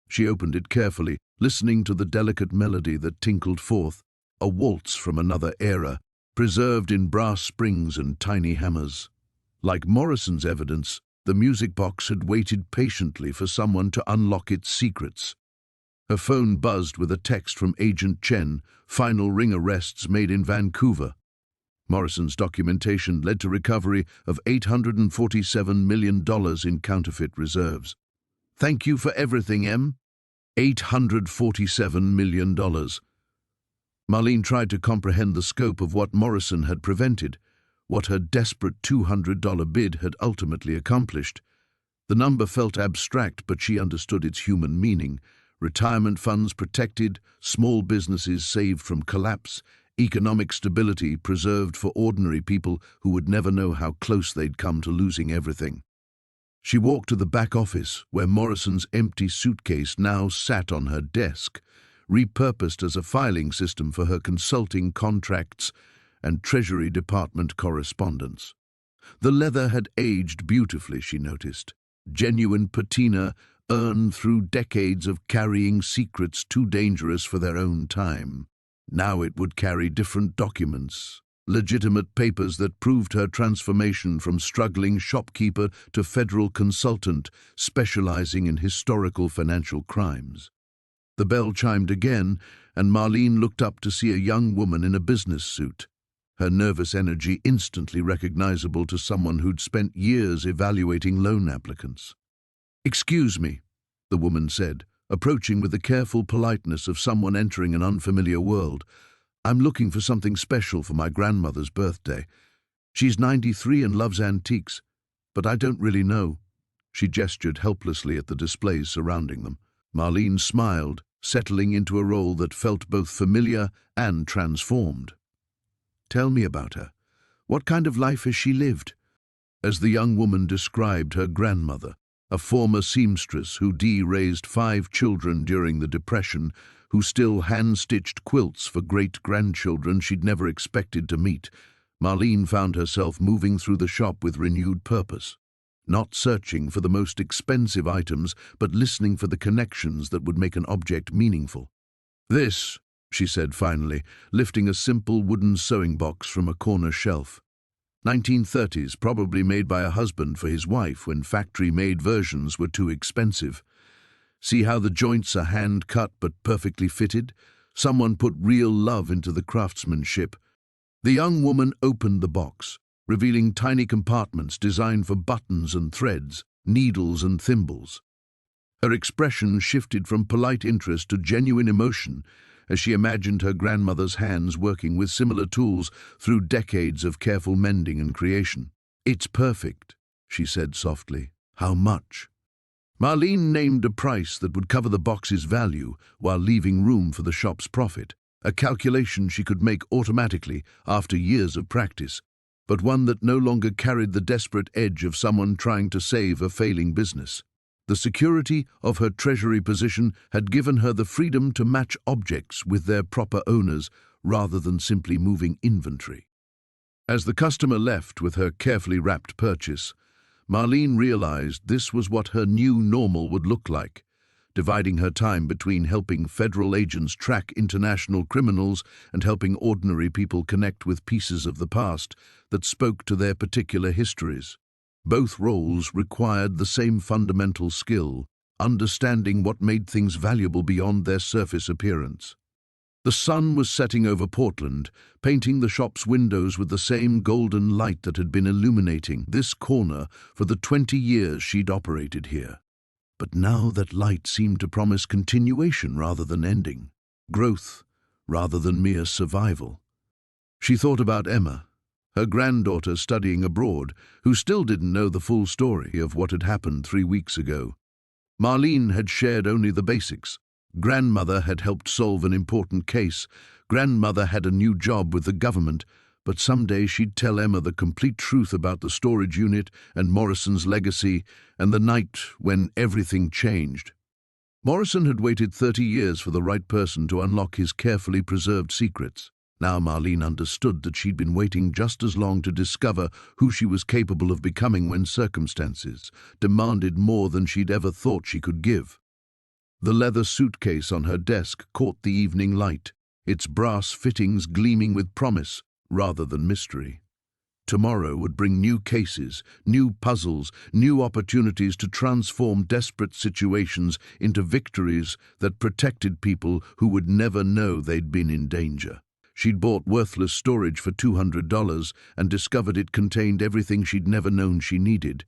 She opened it carefully, listening to the delicate melody that tinkled forth, a waltz from another era, preserved in brass springs and tiny hammers. Like Morrison's evidence, the music box had waited patiently for someone to unlock its secrets. Her phone buzzed with a text from Agent Chen, final ring arrests made in Vancouver. Morrison's documentation led to recovery of $847 million in counterfeit reserves. "Thank you for everything, Em." $847 million. Marlene tried to comprehend the scope of what Morrison had prevented, what her desperate $200 bid had ultimately accomplished. The number felt abstract, but she understood its human meaning. Retirement funds protected, small businesses saved from collapse, economic stability preserved for ordinary people who would never know how close they'd come to losing everything. She walked to the back office, where Morrison's empty suitcase now sat on her desk, repurposed as a filing system for her consulting contracts and Treasury Department correspondence. The leather had aged beautifully, she noticed. Genuine patina earned through decades of carrying secrets too dangerous for their own time. Now it would carry different documents, legitimate papers that proved her transformation from struggling shopkeeper to federal consultant specializing in historical financial crimes. The bell chimed again, and Marlene looked up to see a young woman in a business suit, her nervous energy instantly recognizable to someone who'd spent years evaluating loan applicants. "Excuse me," the woman said, approaching with the careful politeness of someone entering an unfamiliar world. "I'm looking for something special for my grandmother's birthday. She's 93 and loves antiques, but I don't really know." She gestured helplessly at the displays surrounding them. Marlene smiled, settling into a role that felt both familiar and transformed. "Tell me about her. What kind of life has she lived?" As the young woman described her grandmother, a former seamstress who raised 5 children during the Depression, who still hand-stitched quilts for great-grandchildren she'd never expected to meet, Marlene found herself moving through the shop with renewed purpose. Not searching for the most expensive items, but listening for the connections that would make an object meaningful. "This," she said finally, lifting a simple wooden sewing box from a corner shelf. 1930s, probably made by a husband for his wife when factory-made versions were too expensive. See how the joints are hand-cut but perfectly fitted? Someone put real love into the craftsmanship. The young woman opened the box, revealing tiny compartments designed for buttons and threads, needles and thimbles. Her expression shifted from polite interest to genuine emotion as she imagined her grandmother's hands working with similar tools through decades of careful mending and creation. "It's perfect," she said softly. "How much?" Marlene named a price that would cover the box's value while leaving room for the shop's profit, a calculation she could make automatically after years of practice, but one that no longer carried the desperate edge of someone trying to save a failing business. The security of her treasury position had given her the freedom to match objects with their proper owners rather than simply moving inventory. As the customer left with her carefully wrapped purchase, Marlene realized this was what her new normal would look like, dividing her time between helping federal agents track international criminals and helping ordinary people connect with pieces of the past that spoke to their particular histories. Both roles required the same fundamental skill, understanding what made things valuable beyond their surface appearance. The sun was setting over Portland, painting the shop's windows with the same golden light that had been illuminating this corner for the 20 years she'd operated here. But now that light seemed to promise continuation rather than ending, growth rather than mere survival. She thought about Emma, her granddaughter studying abroad, who still didn't know the full story of what had happened 3 weeks ago. Marlene had shared only the basics. Grandmother had helped solve an important case. Grandmother had a new job with the government, but someday she'd tell Emma the complete truth about the storage unit and Morrison's legacy and the night when everything changed. Morrison had waited 30 years for the right person to unlock his carefully preserved secrets. Now Marlene understood that she'd been waiting just as long to discover who she was capable of becoming when circumstances demanded more than she'd ever thought she could give. The leather suitcase on her desk caught the evening light, its brass fittings gleaming with promise rather than mystery. Tomorrow would bring new cases, new puzzles, new opportunities to transform desperate situations into victories that protected people who would never know they'd been in danger. She'd bought worthless storage for $200 and discovered it contained everything she'd never known she needed.